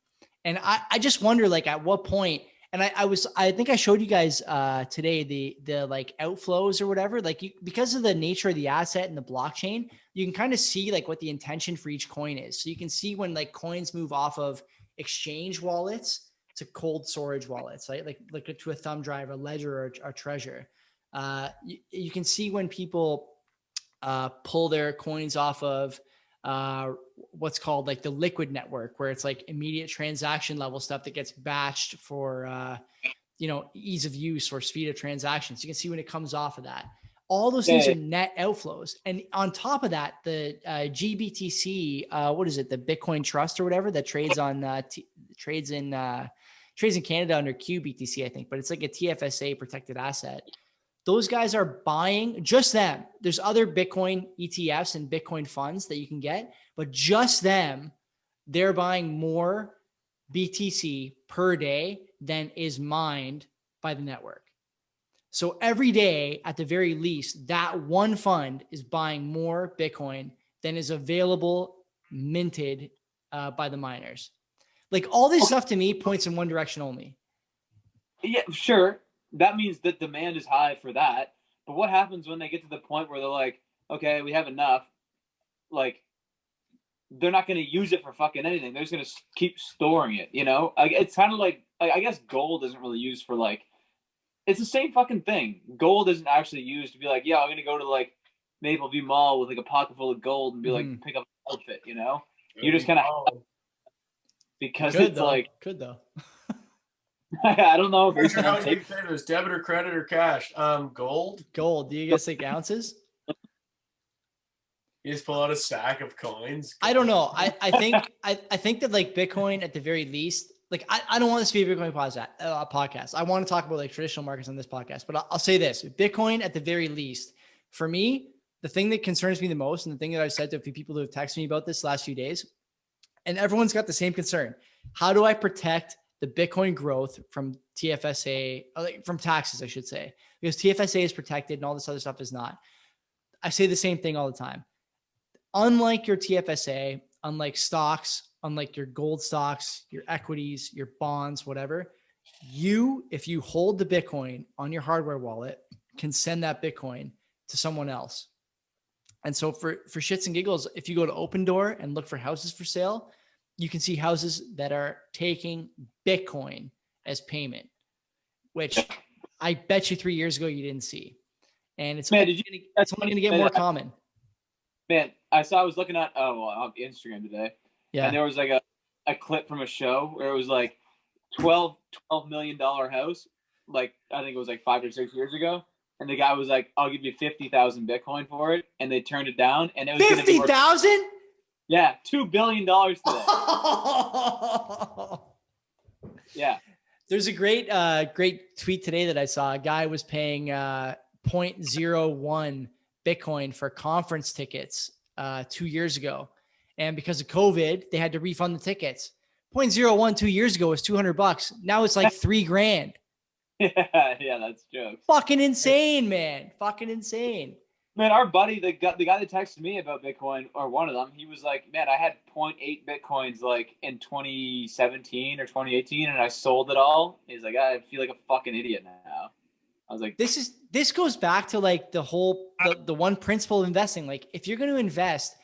And I just wonder like at what point, and I think I showed you guys today, the like outflows or whatever, like because of the nature of the asset and the blockchain, you can kind of see like what the intention for each coin is. So you can see when like coins move off of exchange wallets to cold storage wallets, right? Like to a thumb drive, a ledger, or a treasure. You can see when people pull their coins off of what's called like the liquid network, where it's like immediate transaction level stuff that gets batched for ease of use or speed of transactions. You can see when it comes off of that. All those things are net outflows. And on top of that, the GBTC, what is it? The Bitcoin Trust or whatever that trades on trades in Canada under QBTC, I think, but it's like a TFSA protected asset. Those guys are buying, just them. There's other Bitcoin ETFs and Bitcoin funds that you can get, but just them, they're buying more BTC per day than is mined by the network. So every day, at the very least, that one fund is buying more Bitcoin than is available minted by the miners. Like all this stuff to me points in one direction only. Yeah, sure. That means that demand is high for that. But what happens when they get to the point where they're like, okay, we have enough? Like, they're not going to use it for fucking anything. They're just going to keep storing it, It's kind of like, I guess gold isn't really used for like, it's the same fucking thing. Gold isn't actually used to be like, yeah, I'm going to go to like Mapleview Mall with like a pocket full of gold and be like, pick up an outfit, You just kind of, because could, it's though. like. Could though. I don't know if Where's your house there's debit or credit or cash? Gold. Gold. Do you guys take ounces? You just pull out a stack of coins. I don't know. I think that like Bitcoin at the very least, like I don't want this to be a Bitcoin podcast. I want to talk about like traditional markets on this podcast, but I'll say this: Bitcoin at the very least, for me, the thing that concerns me the most, and the thing that I've said to a few people who have texted me about this last few days, and everyone's got the same concern: how do I protect the Bitcoin growth from Tfsa, from taxes, I should say, because Tfsa is protected and all this other stuff is not. I say the same thing all the time. Unlike your Tfsa, unlike stocks, unlike your gold stocks, your equities, your bonds, whatever, if you hold the Bitcoin on your hardware wallet, can send that Bitcoin to someone else. And so for shits and giggles, if you go to Open Door and look for houses for sale, you can see houses that are taking Bitcoin as payment, which I bet you 3 years ago you didn't see. And it's only going to get more common. Man, I was looking at on Instagram today, and there was like a clip from a show where it was like $12 million house, like I think it was like 5 or 6 years ago, and the guy was like, "I'll give you 50,000 Bitcoin for it," and they turned it down, and it was 50,000. Yeah, $2 billion today. Yeah, there's a great tweet today that I saw. A guy was paying 0.01 Bitcoin for conference tickets 2 years ago. And because of COVID, they had to refund the tickets. 0.01 2 years ago was $200. Now it's like $3,000. Yeah, that's jokes. Fucking insane, man. Fucking insane. Man, our buddy, the guy that texted me about Bitcoin, or one of them, he was like, man, I had 0.8 Bitcoins like in 2017 or 2018, and I sold it all. He's like, I feel like a fucking idiot now. I was like, this goes back to like the whole, the one principle of investing. Like if you're going to invest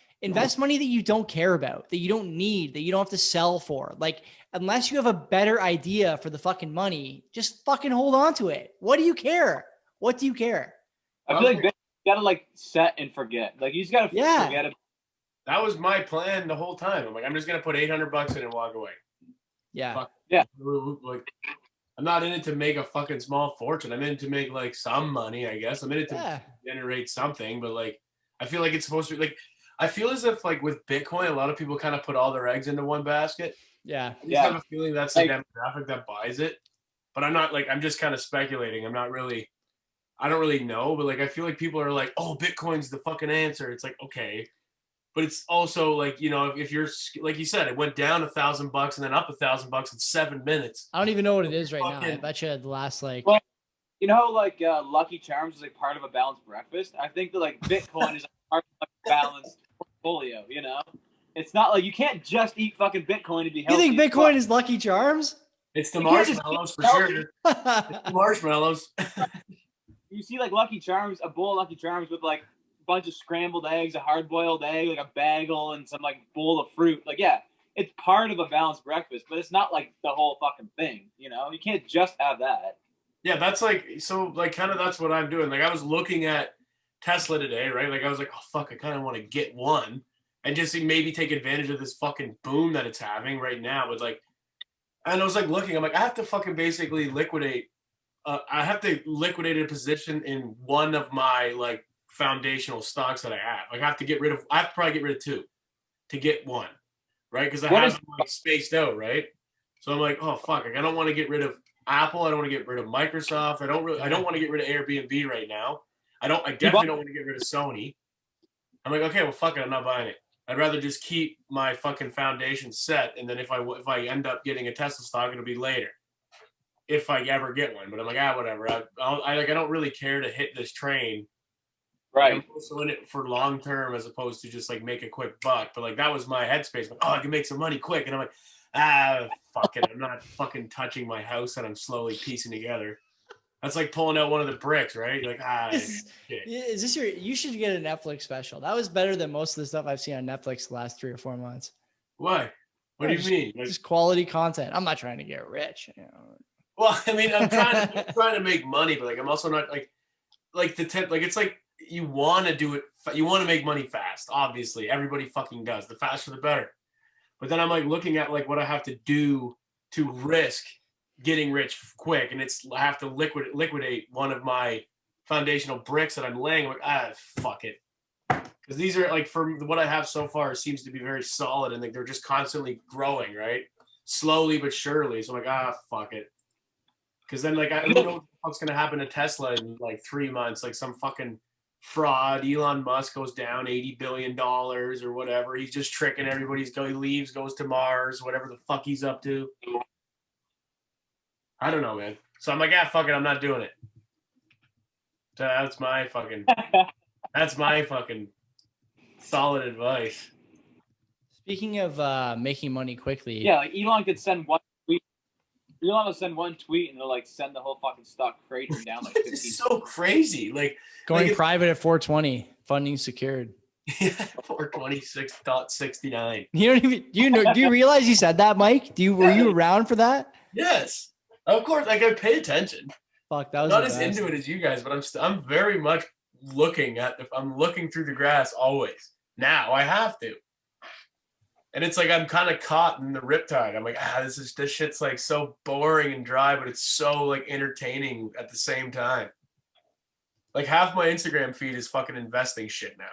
money that you don't care about, that you don't need, that you don't have to sell for. Like, unless you have a better idea for the fucking money, just fucking hold on to it. What do you care? What do you care? I feel like you gotta like set and forget. Like you just gotta forget it. That was my plan the whole time. I'm like, I'm just gonna put $800 in and walk away. Yeah. Yeah. Like, I'm not in it to make a fucking small fortune. I'm in it to make like some money, I guess. I'm in it to generate something, but like, I feel like it's supposed to be like, I feel as if like with Bitcoin, a lot of people kind of put all their eggs into one basket. Yeah. I just have a feeling that's the demographic that buys it, but I'm not like, I'm just kind of speculating. I don't really know, but like, I feel like people are like, oh, Bitcoin's the fucking answer. It's like, okay. But it's also like, you know, if you're, like you said, it went down $1,000 and then up $1,000 in 7 minutes. I don't even know what it is right now. I bet you the last like. Well, you know, like Lucky Charms is like part of a balanced breakfast. I think that like Bitcoin is part of a balanced portfolio. You know, it's not like you can't just eat fucking Bitcoin to be healthy. You think Bitcoin is Lucky Charms? It's the marshmallows for sure. It's the marshmallows. You see like Lucky Charms, a bowl of Lucky Charms with like bunch of scrambled eggs, a hard-boiled egg, like a bagel, and some like bowl of fruit. Like, yeah, it's part of a balanced breakfast, but it's not like the whole fucking thing. You know, you can't just have that. Yeah, that's like, so like kind of that's what I'm doing. Like I was looking at Tesla today, right? Like I was like, oh fuck, I kind of want to get one and just maybe take advantage of this fucking boom that it's having right now. But like, and I was like looking, I'm like, I have to fucking basically liquidate. I have to liquidate a position in one of my like foundational stocks that I have. Like I have to probably get rid of two to get one, right? Because I have them like spaced out, right? So I'm like, oh fuck, like, I don't want to get rid of Apple. I don't want to get rid of Microsoft. I don't want to get rid of Airbnb right now. I definitely don't want to get rid of Sony. I'm like, okay, well fuck it, I'm not buying it. I'd rather just keep my fucking foundation set, and then if I end up getting a Tesla stock, it'll be later. If I ever get one, but I'm like, whatever. I don't really care to hit this train. Right. I'm also in it for long term as opposed to just like make a quick buck. But like that was my headspace. Like, I can make some money quick, and I'm like, fuck it. I'm not fucking touching my house that I'm slowly piecing together. That's like pulling out one of the bricks, right? You're like, is this you should get a Netflix special. That was better than most of the stuff I've seen on Netflix the last 3 or 4 months. Why? What do you mean? Like, just quality content. I'm not trying to get rich. You know? Well, I mean, I'm trying to make money, but like I'm also not like the tip. Like it's like you want to do it. You want to make money fast. Obviously, everybody fucking does. The faster, the better. But then I'm like looking at like what I have to do to risk getting rich quick, and I have to liquidate one of my foundational bricks that I'm laying. I'm like, fuck it. Because these are like, from what I have so far, it seems to be very solid, and like they're just constantly growing, right? Slowly but surely. So I'm like, fuck it. Because then, like, I don't know what's gonna happen to Tesla in like 3 months. Like some fucking fraud. Elon Musk goes down $80 billion or whatever. He's just tricking everybody. He leaves, goes to Mars, whatever the fuck he's up to. I don't know, man. So I'm like, fuck it, I'm not doing it. So that's my fucking solid advice. Speaking of making money quickly. Yeah, like Elon could send one tweet. Elon will send one tweet and they'll like send the whole fucking stock crater down like 15. It's so crazy. Like going private at 420, funding secured. Yeah, 426.69. You don't even do you realize you said that, Mike? Were you around for that? Yes. Of course, like I pay attention. Fuck, that was not as into it as you guys, but I'm very much looking through the grass always. Now I have to. And it's like I'm kind of caught in the riptide. I'm like, this shit's like so boring and dry, but it's so like entertaining at the same time. Like half my Instagram feed is fucking investing shit now.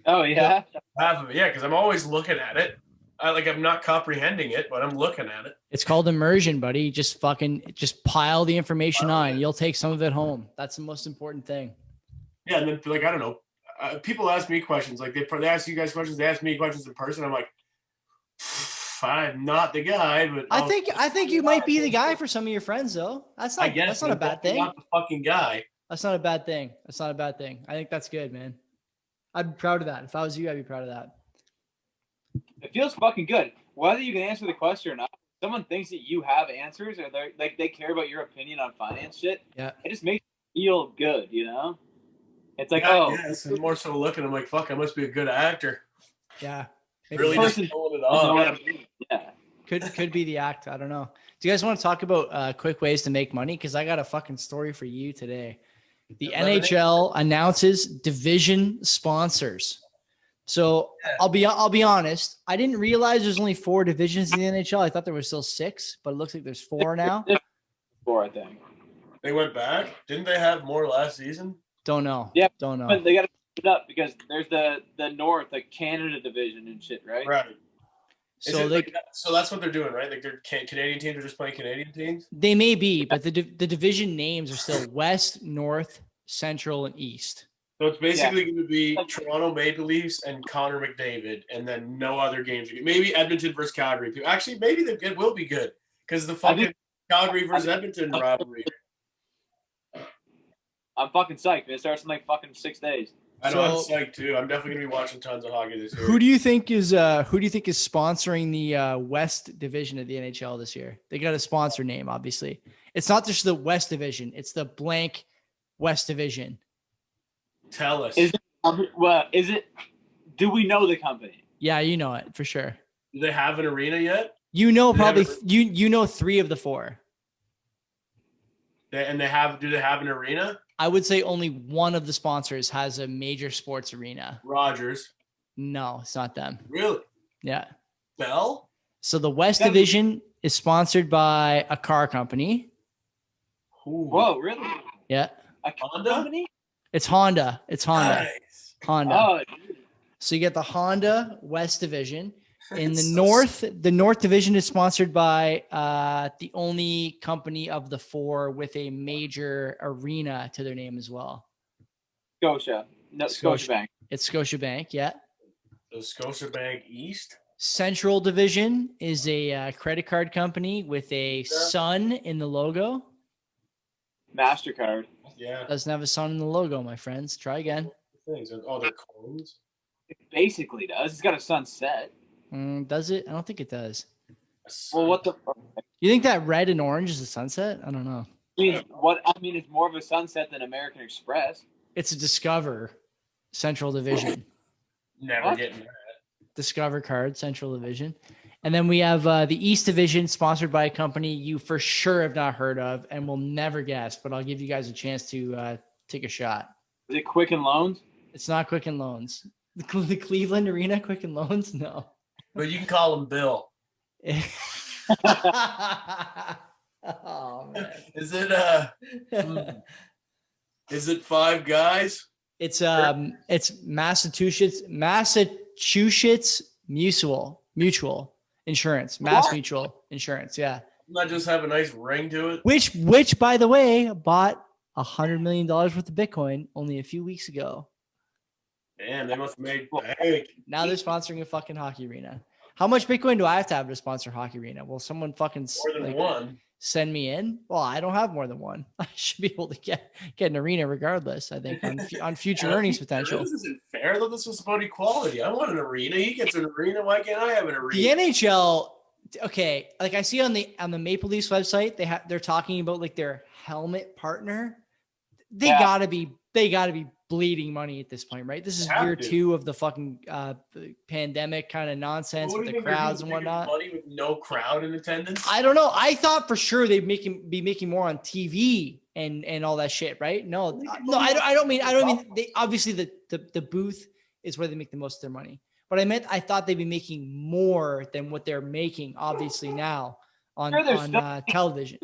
Oh yeah. Half of it, yeah, because I'm always looking at it. I'm not comprehending it, but I'm looking at it. It's called immersion, buddy. Just pile the information on. You'll take some of it home. That's the most important thing. Yeah, and then like I don't know. People ask me questions. Like they ask you guys questions. They ask me questions in person. I'm like, I'm not the guy, but I think you might be the guy for some of your friends, though. That's not a bad thing. Not the fucking guy. That's not a bad thing. I think that's good, man. I'd be proud of that. If I was you, I'd be proud of that. It feels fucking good. Whether you can answer the question or not, someone thinks that you have answers or they care about your opinion on finance shit. Yeah. It just makes you feel good, you know? It's like, yes, and more so looking, I'm like, fuck, I must be a good actor. Yeah. Maybe really just pulling it off. Yeah. Could be the act. I don't know. Do you guys want to talk about quick ways to make money? Because I got a fucking story for you today. The NHL announces division sponsors. So I'll be honest. I didn't realize there's only 4 divisions in the NHL. I thought there was still 6, but it looks like there's 4 now. 4, I think. They went back. Didn't they have more last season? Don't know. Yeah, don't know. But they got to put it up because there's the North, the Canada division and shit, right? Right. So so that's what they're doing, right? Like their Canadian teams are just playing Canadian teams. They may be, but the division names are still West, North, Central, and East. So it's basically going to be Toronto Maple Leafs and Connor McDavid, and then no other games. Maybe Edmonton versus Calgary. Actually, maybe it will be good because the fucking Calgary versus Edmonton rivalry. I'm fucking psyched. It starts in like fucking 6 days. I know, I'm psyched too. I'm definitely gonna be watching tons of hockey this year. Who do you think is sponsoring the West Division of the NHL this year? They got a sponsor name, obviously. It's not just the West Division; it's the blank West Division. Tell us. Is it? Do we know the company? Yeah, you know it for sure. Do they have an arena yet? You know, probably you know 3 of the 4. Do they have an arena? I would say only one of the sponsors has a major sports arena. Rogers. No, it's not them. Really? Yeah. Bell? So the West Division is sponsored by a car company. Ooh. Whoa, really? Yeah. A Honda? company? It's Honda. Nice. Honda. Oh, so you get the Honda West Division. In the North Division is sponsored by the only company of the 4 with a major arena to their name as well. Scotiabank. It's Scotiabank, yeah. So Scotiabank East. Central Division is a credit card company with a sun in the logo. MasterCard. Yeah. Doesn't have a sun in the logo, my friends. Try again. Oh, they're cones. It basically does. It's got a sunset. Does it? I don't think it does. Well, what the fuck? You think that red and orange is a sunset? I don't know. It's more of a sunset than American Express. It's a Discover Central Division. Never getting that. Discover card, Central Division. And then we have the East Division sponsored by a company you for sure have not heard of and will never guess, but I'll give you guys a chance to take a shot. Is it Quicken Loans? It's not Quicken Loans. The Cleveland Arena, Quicken Loans? No. But you can call him Bill. Oh man. Is it Five Guys? It's Massachusetts Mutual Insurance. Mass Mutual Insurance. Yeah. Not just have a nice ring to it. Which by the way, bought $100 million worth of Bitcoin only a few weeks ago. Damn, they must have made bank. Now they're sponsoring a fucking hockey arena. How much Bitcoin do I have to sponsor hockey arena? Will someone fucking More than one. send me in? Well, I don't have more than one. I should be able to get an arena regardless. I think on future earnings potential. This isn't fair though. This was about equality. I want an arena. He gets an arena. Why can't I have an arena? The NHL. Okay, like I see on the Maple Leafs website, they're talking about like their helmet partner. They gotta be bleeding money at this point, right? This is year 2 of the fucking pandemic kind of nonsense with the crowds and whatnot. Money with no crowd in attendance. I don't know. I thought for sure they'd be making more on TV and all that shit, right? No. I don't mean they obviously the booth is where they make the most of their money. But I thought they'd be making more than what they're making, obviously now on television.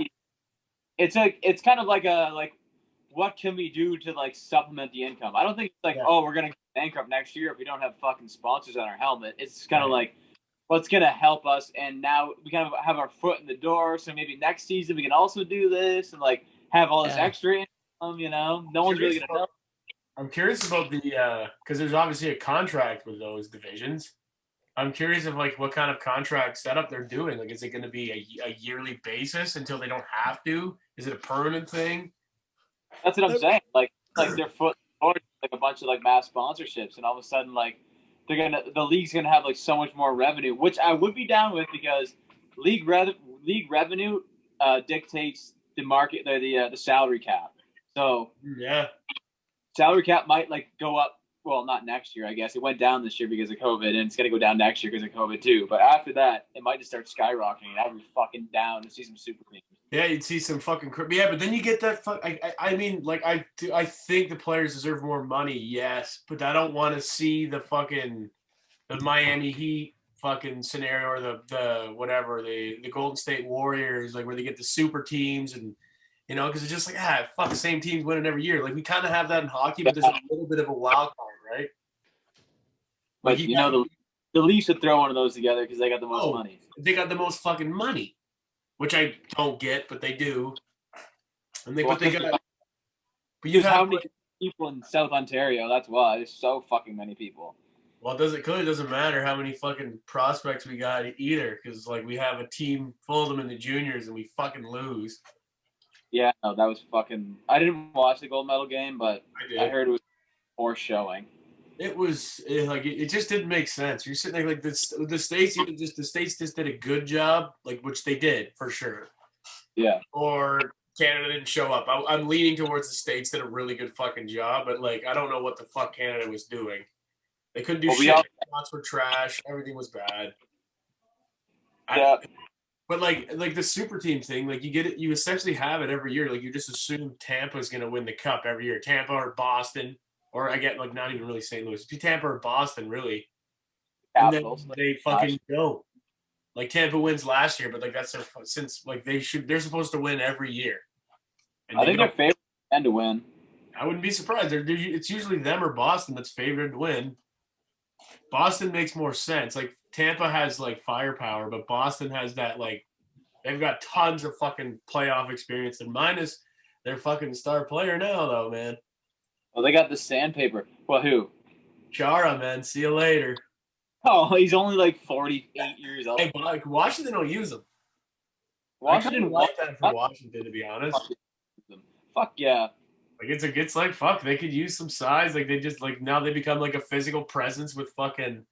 It's kind of like what can we do to like supplement the income? I don't think it's like, oh, we're gonna go bankrupt next year if we don't have fucking sponsors on our helmet. It's kind of like what's gonna help us, and now we kind of have our foot in the door. So maybe next season we can also do this and like have all this extra income. You know, no one's really gonna help. I'm curious about the because there's obviously a contract with those divisions. I'm curious of like what kind of contract setup they're doing. Like, is it going to be a yearly basis until they don't have to? Is it a permanent thing? That's what I'm saying. Like their foot forward, like a bunch of like mass sponsorships, and all of a sudden like the league's gonna have like so much more revenue, which I would be down with because league revenue dictates the market, the salary cap. So yeah. Salary cap might like go up. Well, not next year, I guess. It went down this year because of COVID, and it's going to go down next year because of COVID too. But after that, it might just start skyrocketing, and I'd be fucking down to see some super teams. Yeah, you'd see some fucking yeah, but then you get that. I mean, like I think the players deserve more money, yes, but I don't want to see the Miami Heat fucking scenario or the whatever the Golden State Warriors, like where they get the super teams and. You know, because it's just like, fuck, same teams winning every year. Like, we kind of have that in hockey, but there's a little bit of a wild card, right? Like, you know, the Leafs would throw one of those together because they got the most money. They got the most fucking money, which I don't get, but they do. And but you have how many people in South Ontario? That's why there's so fucking many people. Well, it clearly doesn't matter how many fucking prospects we got either, because like we have a team full of them in the juniors and we fucking lose. Yeah, no, that was fucking. I didn't watch the gold medal game, but I heard it was more showing. It was it just didn't make sense. You're sitting there like the states, the states just did a good job, like which they did for sure. Yeah. Or Canada didn't show up. I'm leaning towards the states did a really good fucking job, but like I don't know what the fuck Canada was doing. They couldn't do shit. Shots were trash. Everything was bad. Yeah. But like the super team thing, like you get it, you essentially have it every year. Like you just assume Tampa's gonna win the cup every year. Tampa or Boston, or I get like not even really St. Louis. Tampa or Boston, really. Capitals. And then they fucking go. Like Tampa wins last year, but like that's they're supposed to win every year. And I think they're favored to win. I wouldn't be surprised. It's usually them or Boston that's favored to win. Boston makes more sense. Like Tampa has like firepower, but Boston has that like they've got tons of fucking playoff experience. And minus their fucking star player now, though, man. Well, they got the sandpaper. Well, who? Chara, man. See you later. Oh, he's only like 48 years old. Hey, like Washington don't use him. Washington want that for Washington, to be honest. Fuck yeah. Like it's like fuck. They could use some size. Like they just like now they become like a physical presence with fucking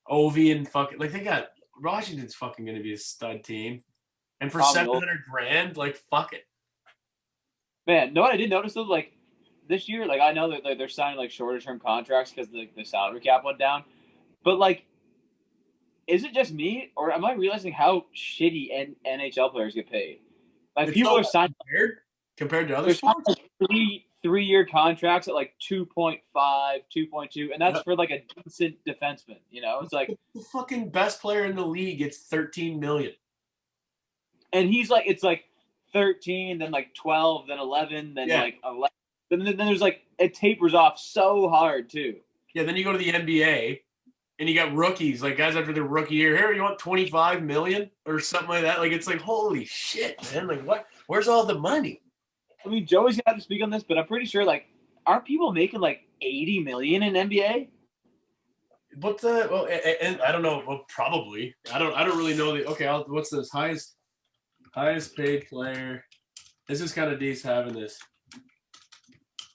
Ovi and fucking like they got Washington's fucking gonna be a stud team. And for $700,000, like fuck it. Man, no, what I did notice though, like this year, like I know that like, they're signing like shorter term contracts because the salary cap went down, but like, is it just me or am I realizing how shitty NHL players get paid? Like it's people are signing compared to other sports. Like 3-year contracts at like 2.5, 2.2, and that's for like a decent defenseman. You know, it's like the fucking best player in the league gets $13 million, and he's like it's like 13, then like 12, then 11, then like 11. But then there's like it tapers off so hard too. Yeah, then you go to the NBA and you got rookies, like guys after their rookie year. Here, you want 25 million or something like that? Like it's like holy shit, man! Like what? Where's all the money? I mean, Joey's gonna have to speak on this, but I'm pretty sure like aren't people making like 80 million in NBA? But well, and I don't know. Well, probably. I don't really know the. Okay, what's this highest paid player? This is kind of decent having this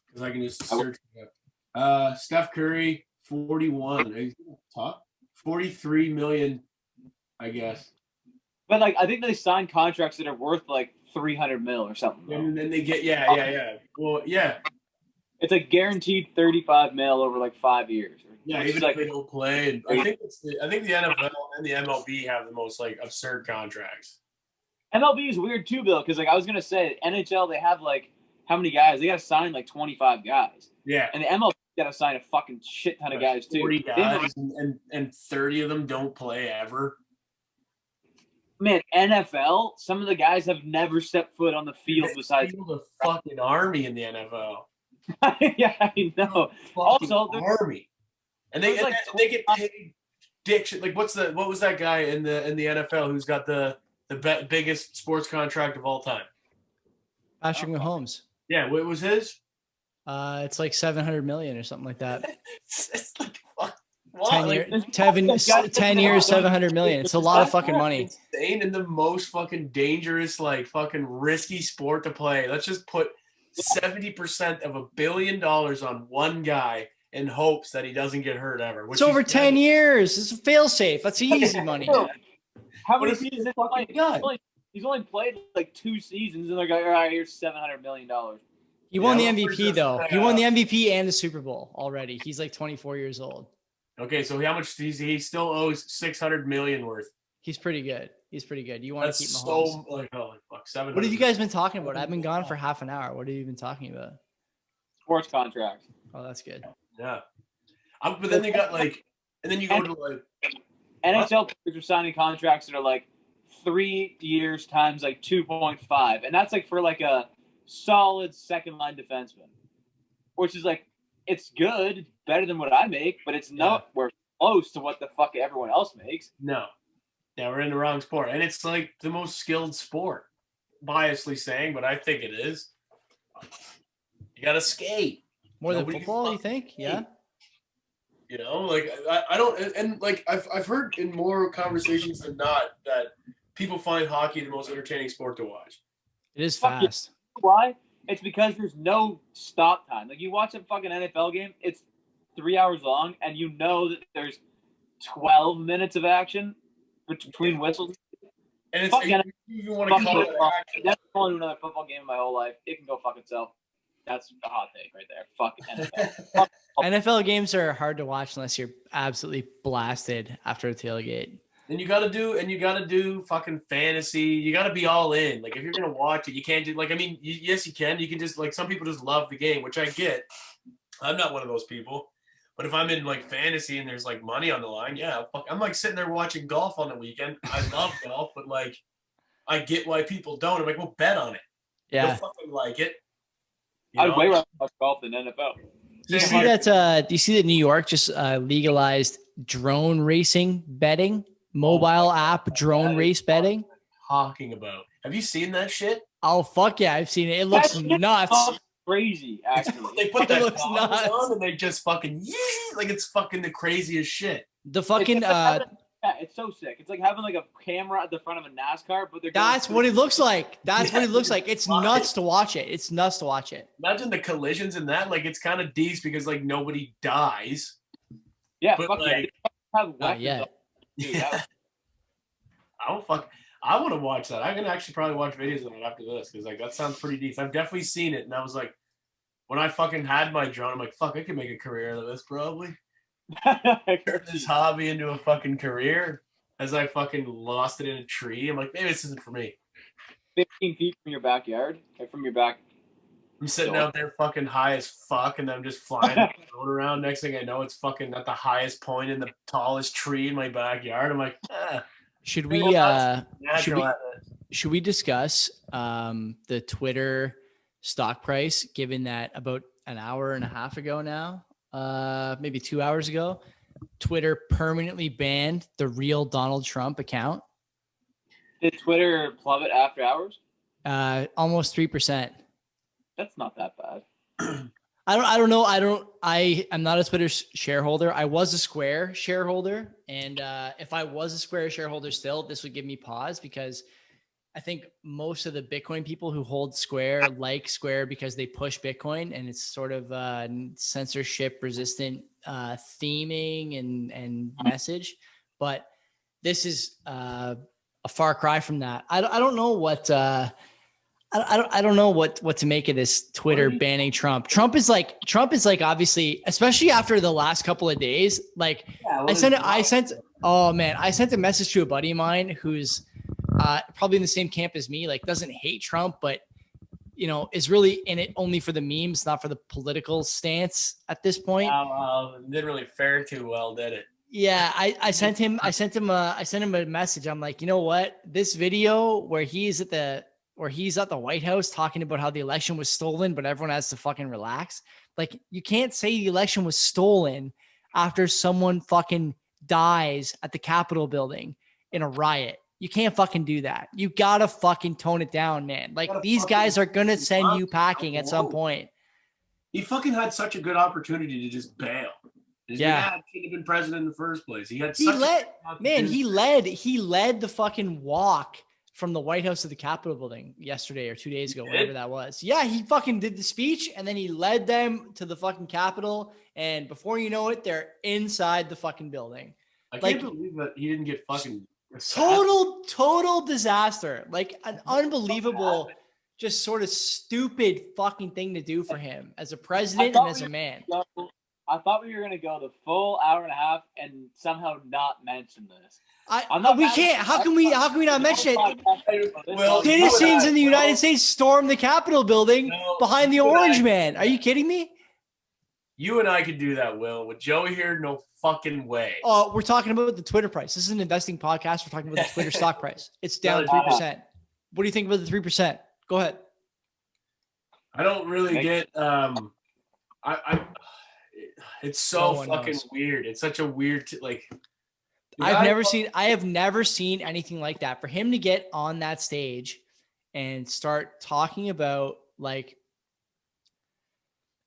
because I can just search it up. Steph Curry, 41. Top 43 million, I guess. But like I think they sign contracts that are worth like 300 mil or something. And then they get yeah. Well, yeah. It's like guaranteed 35 mil over like 5 years. Yeah, even if they don't play. And I think the NFL and the MLB have the most like absurd contracts. MLB is weird too, Bill, because like I was gonna say, NHL they have like how many guys? They got to sign like 25 guys. Yeah, and the MLB got to sign a fucking shit ton of guys too. 40 guys, and 30 of them don't play ever. Man, NFL, some of the guys have never stepped foot on the field besides the fucking army in the NFL. Yeah, I know. Also, army, and they get paid dick shit. Like what was that guy in the NFL who's got the biggest sports contract of all time? Patrick Mahomes. Yeah, what was his? It's like 700 million or something like that. It's like fuck. 10 years, 700 million. It's a lot of fucking money. Insane in the most fucking dangerous, like fucking risky sport to play. Let's just put 70% of $1 billion on one guy in hopes that he doesn't get hurt ever. It's over 10 years. It's a fail safe. That's easy money. How many seasons? He's only played like 2 seasons, and they're like, all right, here's $700 million. He won the MVP though. He won the MVP and the Super Bowl already. He's like 24 years old. Okay, so how much he still owes $600 million worth? He's pretty good. You want to keep Mahomes? So like, oh fuck, 700. What have you guys been talking about? I've been gone for half an hour. What have you been talking about? Sports contracts. Oh, that's good. Yeah, but then they got like, and then you go to like NHL players are signing contracts that are like 3 years times like 2.5, and that's like for like a solid second line defenseman, which is like it's good, better than what I make, but it's not we're close to what the fuck everyone else makes. No. Yeah, we're in the wrong sport. And it's like the most skilled sport. Biasly saying, but I think it is. You gotta skate. More than football, you think? Yeah. You know, like I don't and like I've heard in more conversations than not that people find hockey the most entertaining sport to watch. It is fast. Why? It's because there's no stop time. Like you watch a fucking NFL game, it's 3 hours long, and you know that there's 12 minutes of action between whistles. And it's you want to call it action. I've never gone to another football game in my whole life. It can go fuck itself. That's a hot take right there. Fuck NFL. NFL games are hard to watch unless you're absolutely blasted after a tailgate. And you gotta do fucking fantasy. You gotta be all in. Like if you're gonna watch it, you can't do like yes you can. You can just like some people just love the game, which I get. I'm not one of those people. But if I'm in like fantasy and there's like money on the line, yeah, I'm like sitting there watching golf on the weekend. I love golf, but like I get why people don't. I'm like, well, bet on it. Yeah, you'll fucking like it. I'd way rather watch golf than NFL. Do you see that? Do you see that New York just legalized drone racing betting? Mobile app drone race betting. Talking about. Have you seen that shit? Oh fuck yeah, I've seen it. It looks nuts. Crazy, actually. They put that on and they just fucking like it's fucking the craziest shit. The fucking it's so sick. It's like having like a camera at the front of a NASCAR, but that's what it looks like. That's what it looks like. It's nuts to watch it. It's nuts to watch it. Imagine the collisions in that. Like it's kind of decent because like nobody dies. Yeah, but fuck like, yeah. Dude, I want to watch that. I'm gonna actually probably watch videos of it after this because like that sounds pretty decent. I've definitely seen it, and I was like, when I fucking had my drone, I'm like, fuck, I could make a career out of this probably. Turn this hobby into a fucking career. As I fucking lost it in a tree, I'm like, maybe this isn't for me. 15 feet from your backyard, like from your back. I'm sitting out there fucking high as fuck, and I'm just flying around. Next thing I know, it's fucking at the highest point in the tallest tree in my backyard. I'm like, Should we discuss the Twitter stock price, given that about an hour and a half ago now, maybe 2 hours ago, Twitter permanently banned the real Donald Trump account. Did Twitter plummet after hours? Almost 3%. That's not that bad. I don't know. I'm not a Twitter shareholder. I was a Square shareholder. And if I was a Square shareholder still, this would give me pause, because I think most of the Bitcoin people who hold Square like Square because they push Bitcoin, and it's sort of censorship resistant theming and message. But this is a far cry from that. I don't know what I don't know what to make of this Twitter banning Trump. Trump is like obviously, especially after the last couple of days. Like I sent a message to a buddy of mine who's probably in the same camp as me, like doesn't hate Trump, but is really in it only for the memes, not for the political stance at this point. Didn't really fare too well, did it? Yeah, I sent him a message. I'm like, you know what? This video where he's at the White House talking about how the election was stolen, but everyone has to fucking relax. Like, you can't say the election was stolen after someone fucking dies at the Capitol building in a riot. You can't fucking do that. You gotta fucking tone it down, man. Like, these guys are gonna send you packing at some point. He fucking had such a good opportunity to just bail. Yeah, he should have been president in the first place. He led the fucking walk from the White House to the Capitol building yesterday or 2 days ago, whatever that was. Yeah, he fucking did the speech, and then he led them to the fucking Capitol, and before you know it, they're inside the fucking building. I can't believe that he didn't get fucking total disaster. Like an unbelievable, just sort of stupid fucking thing to do for him as a president and as a man. I thought we were going to go the full hour and a half and somehow not mention this. We can't. How can we not mention it? Well, citizens in the United States stormed the Capitol building behind the Orange Man. Are you kidding me? You and I could do that, Will. With Joey here, no fucking way. Oh, we're talking about the Twitter price. This is an investing podcast. We're talking about the Twitter stock price. It's down 3%. What do you think about the 3%? Go ahead. I don't really get. It's so fucking weird. It's such a weird I have never seen anything like that. For him to get on that stage and start talking about, like,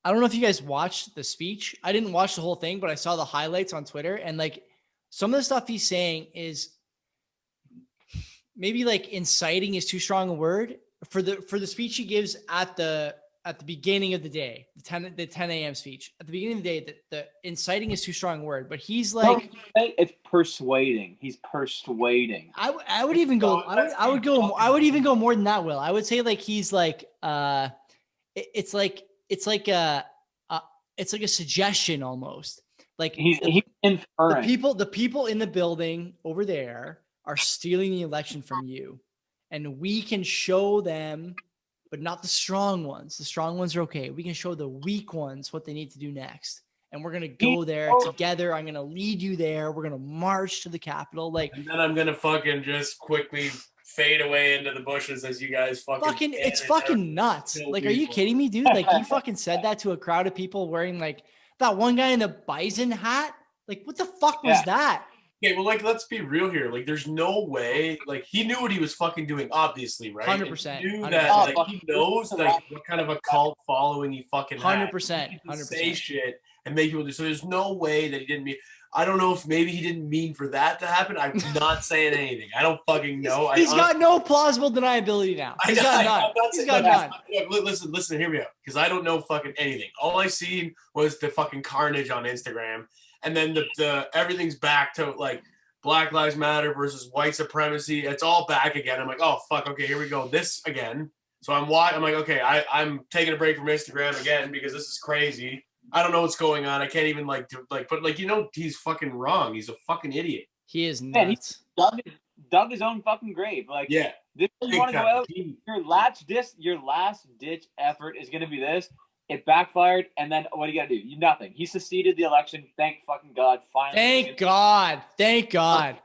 I don't know if you guys watched the speech. I didn't watch the whole thing, but I saw the highlights on Twitter, and like some of the stuff he's saying is maybe like inciting is too strong a word for the speech he gives at the beginning of the day, the 10 a.m. speech at the beginning of the day. The inciting is too strong a word, but he's like, it's persuading. He's persuading. I would even go. I would even go more than that, Will. I would say like he's like it's like a suggestion almost. Like he's inferring. The people in the building over there are stealing the election from you, and we can show them. But not the strong ones. The strong ones are okay. We can show the weak ones what they need to do next. And we're going to go there together. I'm going to lead you there. We're going to march to the Capitol. And then I'm going to fucking just quickly fade away into the bushes as you guys fucking it's fucking nuts. Like, are you kidding me, dude? Like, you fucking said that to a crowd of people wearing like that one guy in the bison hat. Like, what the fuck was that? Okay, well, like, let's be real here. Like, there's no way. Like, he knew what he was fucking doing, obviously, right? 100%. He knew that. Like, he knows like what kind of a cult following he fucking had. 100%. 100%. Say shit and make people do. So there's no way that he didn't mean. I don't know if maybe he didn't mean for that to happen. I'm not saying anything. I don't fucking know. He's got no plausible deniability now. He's got none. He's got none. Listen, hear me out. Because I don't know fucking anything. All I seen was the fucking carnage on Instagram. And then the everything's back to like Black Lives Matter versus white supremacy. It's all back again. I'm like, oh fuck, okay, here we go. This again. So I'm like, okay, I'm taking a break from Instagram again because this is crazy. I don't know what's going on. I can't even but he's fucking wrong. He's a fucking idiot. He is nuts. He dug his own fucking grave. Like, yeah. This you want to go out. Your last ditch effort is gonna be this. It backfired, and then what do you got to do? Nothing. He seceded the election. Thank fucking God. Finally. Thank God.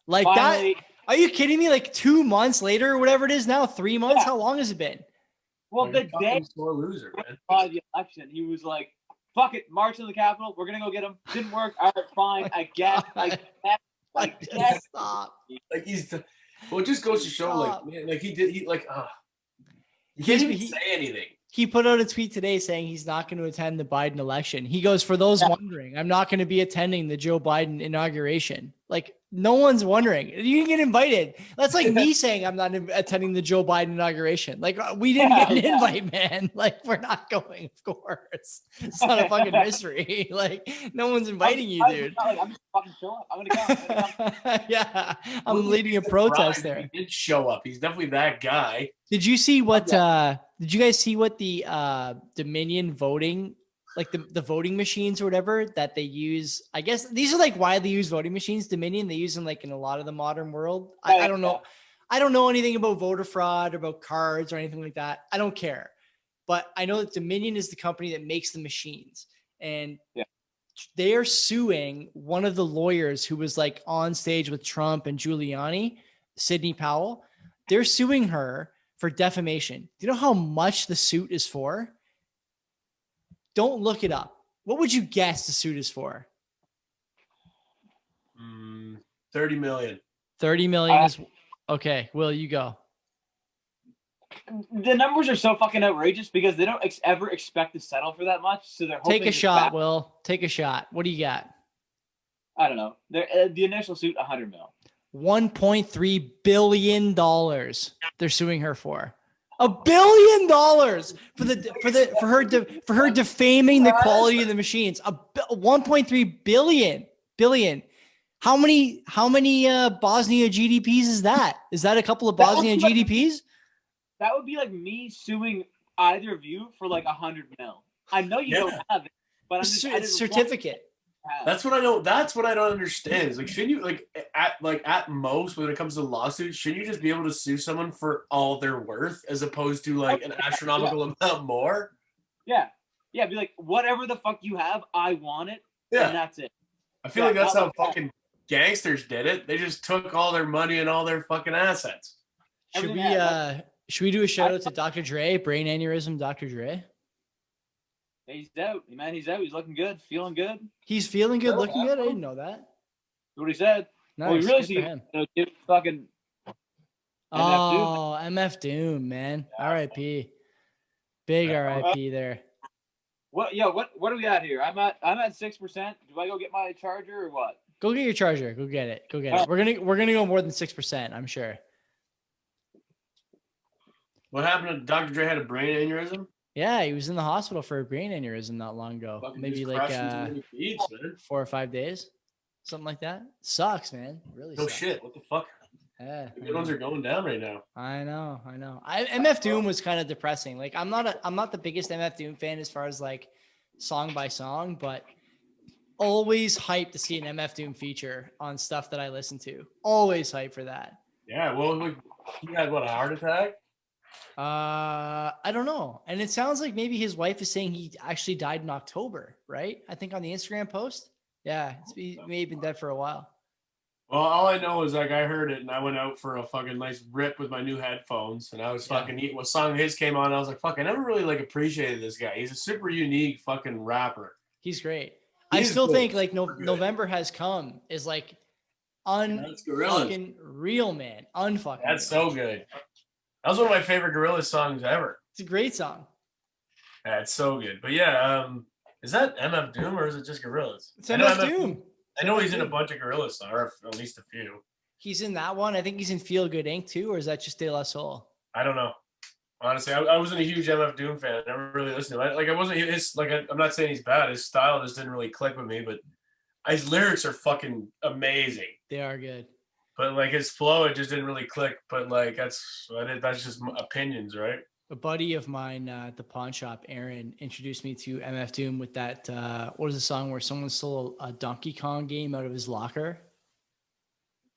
Like finally, that. Are you kidding me? Like 2 months later or whatever it is now, 3 months. Yeah. How long has it been? Well, Like the a day fucking sore loser, man. by the election, he was like, "Fuck it, march to the Capitol. We're gonna go get him." Didn't work. All right, fine. I guess. I guess. Stop. Like well, it just goes to show, like, Stop. man, like he you can't even say anything. He put out a tweet today saying he's not going to attend the Biden election. He goes, for those wondering, I'm not going to be attending the Joe Biden inauguration. Like, no one's wondering. You can get invited. That's like me saying I'm not attending the Joe Biden inauguration. Like, we didn't get an invite, man. Like, we're not going, of course. It's not a fucking mystery. Like, no one's inviting you, dude. I'm just fucking show up. I'm gonna come. Yeah, I'm leading a protest there. He did show up. He's definitely that guy. Did you see what did you guys see what the Dominion voting, like the voting machines or whatever that they use? I guess these are like widely used voting machines. Dominion, they use them like in a lot of the modern world. I don't know. I don't know anything about voter fraud or about cards or anything like that. I don't care. But I know that Dominion is the company that makes the machines. And they are suing one of the lawyers who was like on stage with Trump and Giuliani, Sidney Powell. They're suing her for defamation. Do you know how much the suit is for? Don't look it up. What would you guess the suit is for? 30 million. 30 million is okay. Will, you go. The numbers are so fucking outrageous because they don't ever expect to settle for that much. So they're hoping take a shot. Will, take a shot. What do you got? I don't know. The initial suit, 100 mil. $1.3 billion they're suing her for. $1 billion for her defaming the quality of the machines. 1.3 billion. How many Bosnia GDPs is that? Is that a couple of Bosnia GDPs? That would be like me suing either of you for like 100 mil. I know you don't have it, but it's a certificate. That's what I don't. That's what I don't understand. Is like, shouldn't you at most when it comes to lawsuits, shouldn't you just be able to sue someone for all they're worth as opposed to like an astronomical amount more? Yeah, be like, whatever the fuck you have, I want it. Yeah, and that's it. I feel like that's how fucking gangsters did it. They just took all their money and all their fucking assets. Should we do a shout out to Dr. Dre, brain aneurysm, Dr. Dre? He's out, man. He's out. He's looking good, feeling good. He's feeling good, looking good. I didn't know that. That's what he said. Nice. Well, we really see him. Fucking. MF Doom, man. R.I.P. Big R.I.P. there. What? Yeah. What are we at here? I'm at 6%. Do I go get my charger or what? Go get your charger. Go get it. We're gonna go more than 6%. I'm sure. What happened to Dr. Dre? Had a brain aneurysm? Yeah, he was in the hospital for a brain aneurysm not long ago. Fucking maybe like beats, 4 or 5 days, something like that. Sucks, man. Really. No sucks. Shit. What the fuck? Yeah, the good ones are going down right now. I know. MF Doom was kind of depressing. Like, I'm not the biggest MF Doom fan as far as like song by song, but always hyped to see an MF Doom feature on stuff that I listen to. Always hyped for that. Yeah. Well, he had a heart attack? I don't know. And it sounds like maybe his wife is saying he actually died in October, right? I think on the Instagram post. Yeah, he may have been dead for a while. Well, all I know is like I heard it and I went out for a fucking nice rip with my new headphones and I was fucking eating. What song his came on? I was like, fuck, I never really like appreciated this guy. He's a super unique fucking rapper. He's great. I still think like November Has Come is like fucking real, man. Unfucking. That's real. So good. That was one of my favorite Gorillaz songs ever. It's a great song. Yeah, it's so good. But yeah, is that MF Doom or is it just Gorillaz? It's MF Doom. I know he's in a bunch of Gorillaz songs, or at least a few. He's in that one. I think he's in Feel Good Inc. too, or is that just De La Soul? I don't know. Honestly, I wasn't a huge MF Doom fan. I never really listened to him. I wasn't his I'm not saying he's bad. His style just didn't really click with me, but his lyrics are fucking amazing. They are good. But like his flow, it just didn't really click. But like that's just opinions, right? A buddy of mine at the pawn shop, Aaron, introduced me to MF Doom with that. What was the song where someone stole a Donkey Kong game out of his locker?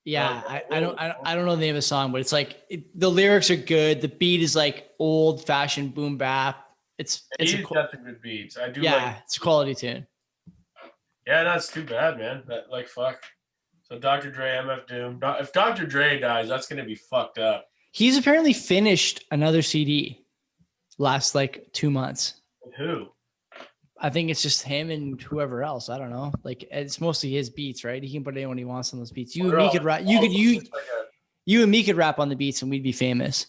Yeah, I don't know the name of the song, but it's like the lyrics are good. The beat is like old fashioned boom bap. It's got the good beats. I do. Yeah, it's a quality tune. Yeah, that's too bad, man. That like fuck. So Dr. Dre, MF Doom. If Dr. Dre dies, that's gonna be fucked up. He's apparently finished another CD. last like 2 months. Who? I think it's just him and whoever else. I don't know. Like it's mostly his beats, right? He can put anyone he wants on those beats. You and me could rap. You and me could rap on the beats, and we'd be famous.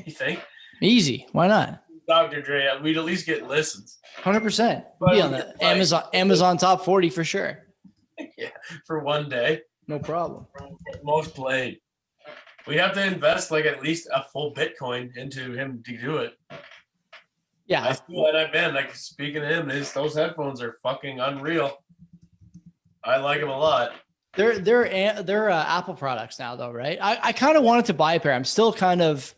You think? Easy. Why not? Dr. Dre, we'd at least get listens. 100%. Be on the Amazon top 40 for sure. Yeah, for one day. No problem. Most played. We have to invest like at least a full Bitcoin into him to do it. Yeah. I feel that I've been like speaking to him, those headphones are fucking unreal. I like them a lot. They're Apple products now though, right? I kind of wanted to buy a pair. I'm still kind of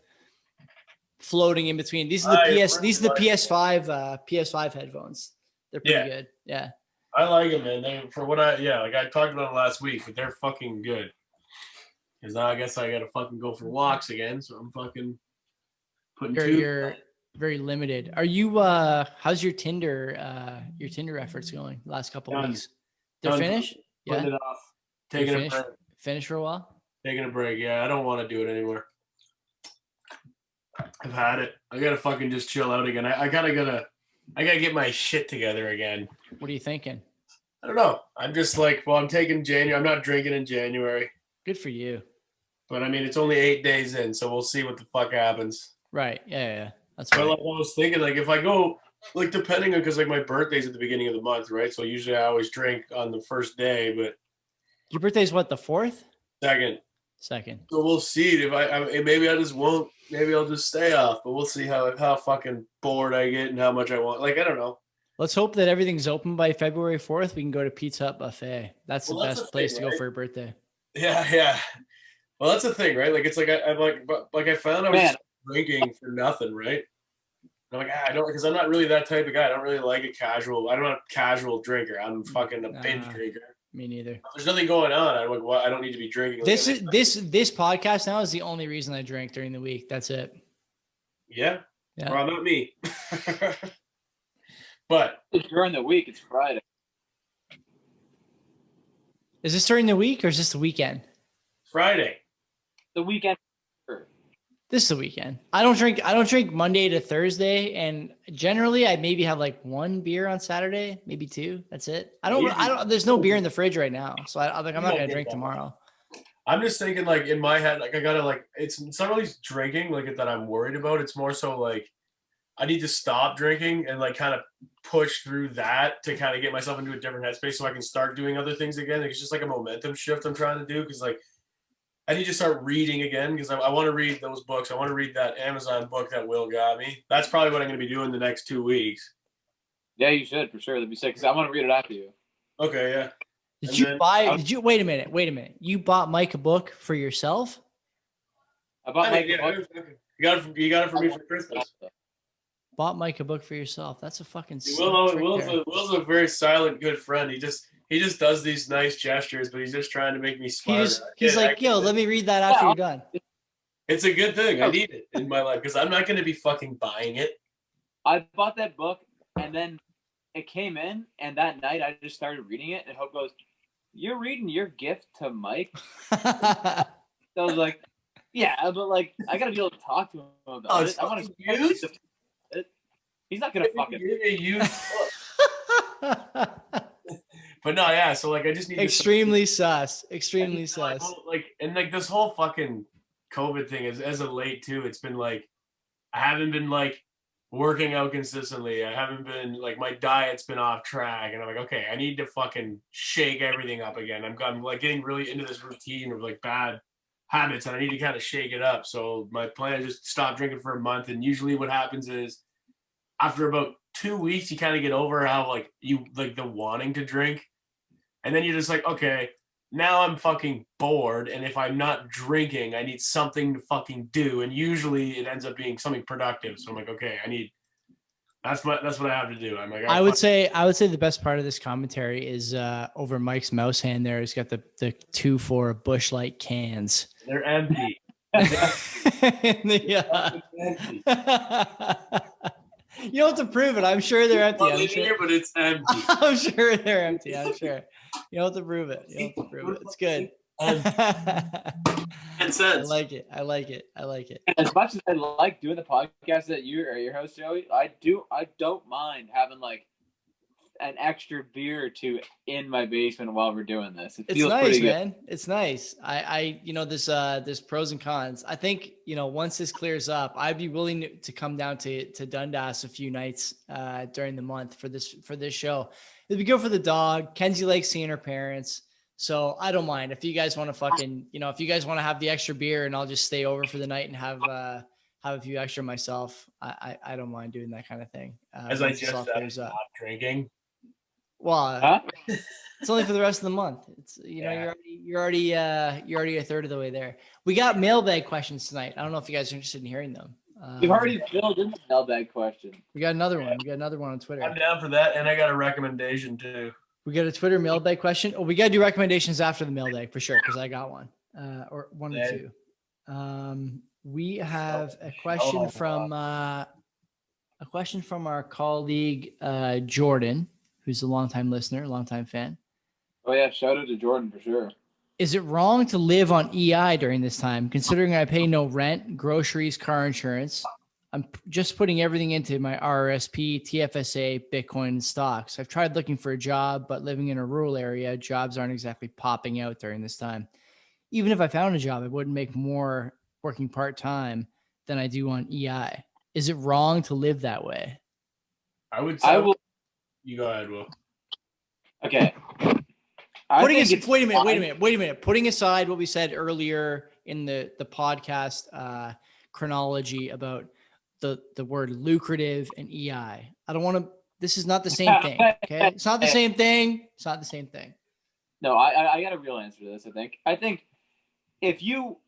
floating in between. These are the PS5 headphones. They're pretty good. Yeah. I like them, man. I talked about them last week, but they're fucking good. Because now I guess I gotta fucking go for walks again, so I'm fucking putting you're very limited. Are you how's your Tinder efforts going the last couple of weeks? They're finished? Putting it off. Taking a break. Finished for a while? Taking a break, yeah. I don't want to do it anymore. I've had it. I gotta fucking just chill out again. I gotta get my shit together again. What are you thinking? I don't know. I'm just like, well, I'm taking January. I'm not drinking in January. Good for you. But I mean, it's only 8 days in, so we'll see what the fuck happens. Right. Yeah. That's right. But like, I was thinking, like, if I go, like, depending on, because like my birthday's at the beginning of the month, right? So usually I always drink on the first day, but your birthday's what, the 4th? Second. So we'll see if I maybe I just won't. Maybe I'll just stay off, but we'll see how fucking bored I get and how much I want. Like, I don't know. Let's hope that everything's open by February 4th. We can go to Pizza Hut Buffet. That's the best place to go for a birthday. Yeah. Well, that's the thing, right? Like, it's like I'm like I found I was just drinking for nothing, right? And I'm like, I don't, because I'm not really that type of guy. I don't really like a casual. I'm not a casual drinker. I'm fucking a binge drinker. Me neither. If there's nothing going on. I'm like, well, I don't need to be drinking. This podcast now is the only reason I drink during the week. That's it. Yeah. Well, not me. But during the week, it's Friday. Is this during the week or is this the weekend? Friday. The weekend. This is the weekend. I don't drink Monday to Thursday, and generally I maybe have like 1 beer on Saturday, maybe 2. That's it. I don't. There's no beer in the fridge right now, so I'm not gonna drink tomorrow. I'm just thinking, like, in my head, like, I gotta, like, it's not really drinking like that I'm worried about. It's more so like I need to stop drinking and like kind of push through that to kind of get myself into a different headspace so I can start doing other things again. Like, it's just like a momentum shift I'm trying to do, because like I need to start reading again, because I want to read those books. I want to read that Amazon book that Will got me. That's probably what I'm going to be doing the next 2 weeks. Yeah, you should, for sure. That'd be sick, because I want to read it after you. Okay, yeah. Wait a minute. You bought Mike a book for yourself? I bought Mike a book. You got it for me for Christmas. Bought Mike a book for yourself. That's a fucking Will's a very silent, good friend. He just does these nice gestures, but he's just trying to make me smart. He's like, yo, let me read that after you're done. It's a good thing. I need it in my life, because I'm not going to be fucking buying it. I bought that book, and then it came in, and that night I just started reading it, and Hope goes, "You're reading your gift to Mike?" So I was like, yeah, but like, I got to be able to talk to him about it. I want to use it. He's not going to fucking give me a used book. But no, yeah. So like, I just need extremely sus. Like this whole fucking COVID thing is as of late too. It's been like, I haven't been like working out consistently. I haven't been like, my diet's been off track, and I'm like, okay, I need to fucking shake everything up again. I'm like getting really into this routine of like bad habits, and I need to kind of shake it up. So my plan is just stop drinking for a month, and usually what happens is after about 2 weeks, you kind of get over how like you like the wanting to drink. And then you're just like, okay, now I'm fucking bored. And if I'm not drinking, I need something to fucking do. And usually it ends up being something productive. So I'm like, okay, that's what I have to do. I'm like, I would say the best part of this commentary is over Mike's mouse hand there. He's got the 2-4 Busch Light cans. They're empty. Empty. You don't have to prove it. I'm sure they're empty. Well, but it's empty. I'm sure they're empty. I'm sure. You don't have to prove it. It's good. And I like it. I like it. I like it. As much as I like doing the podcast that you or your host Joey, I don't mind having like an extra beer or two in my basement while we're doing this. It It's feels nice, pretty good. man. It's nice. There's pros and cons. I think, once this clears up, I'd be willing to come down to Dundas a few nights during the month for this show. It'd be good for the dog. Kenzie likes seeing her parents. So I don't mind if you guys want to fucking, if you guys want to have the extra beer and I'll just stay over for the night and have a few extra myself. I don't mind doing that kind of thing. As I just said, stop drinking. Well, it's only for the rest of the month. It's you're already a third of the way there. We got mailbag questions tonight. I don't know if you guys are interested in hearing them. We've already filled in the mailbag question. We got another one. We got another one on Twitter. I'm down for that, and I got a recommendation too. We got a Twitter mailbag question. Oh, we got to do recommendations after the mailbag for sure, because I got one or one or two. We have a question from our colleague Jordan, who's a longtime listener, longtime fan. Oh yeah, shout out to Jordan for sure. Is it wrong to live on EI during this time, considering I pay no rent, groceries, car insurance? I'm just putting everything into my RRSP, TFSA, Bitcoin, and stocks. I've tried looking for a job, but living in a rural area, jobs aren't exactly popping out during this time. Even if I found a job, I wouldn't make more working part-time than I do on EI. Is it wrong to live that way? I would say you go ahead, Will. Okay. Wait a minute. Putting aside what we said earlier in the podcast chronology about the word lucrative and EI, I don't want to. This is not the same thing. Okay, it's not the same thing. It's not the same thing. No, I got a real answer to this. I think if you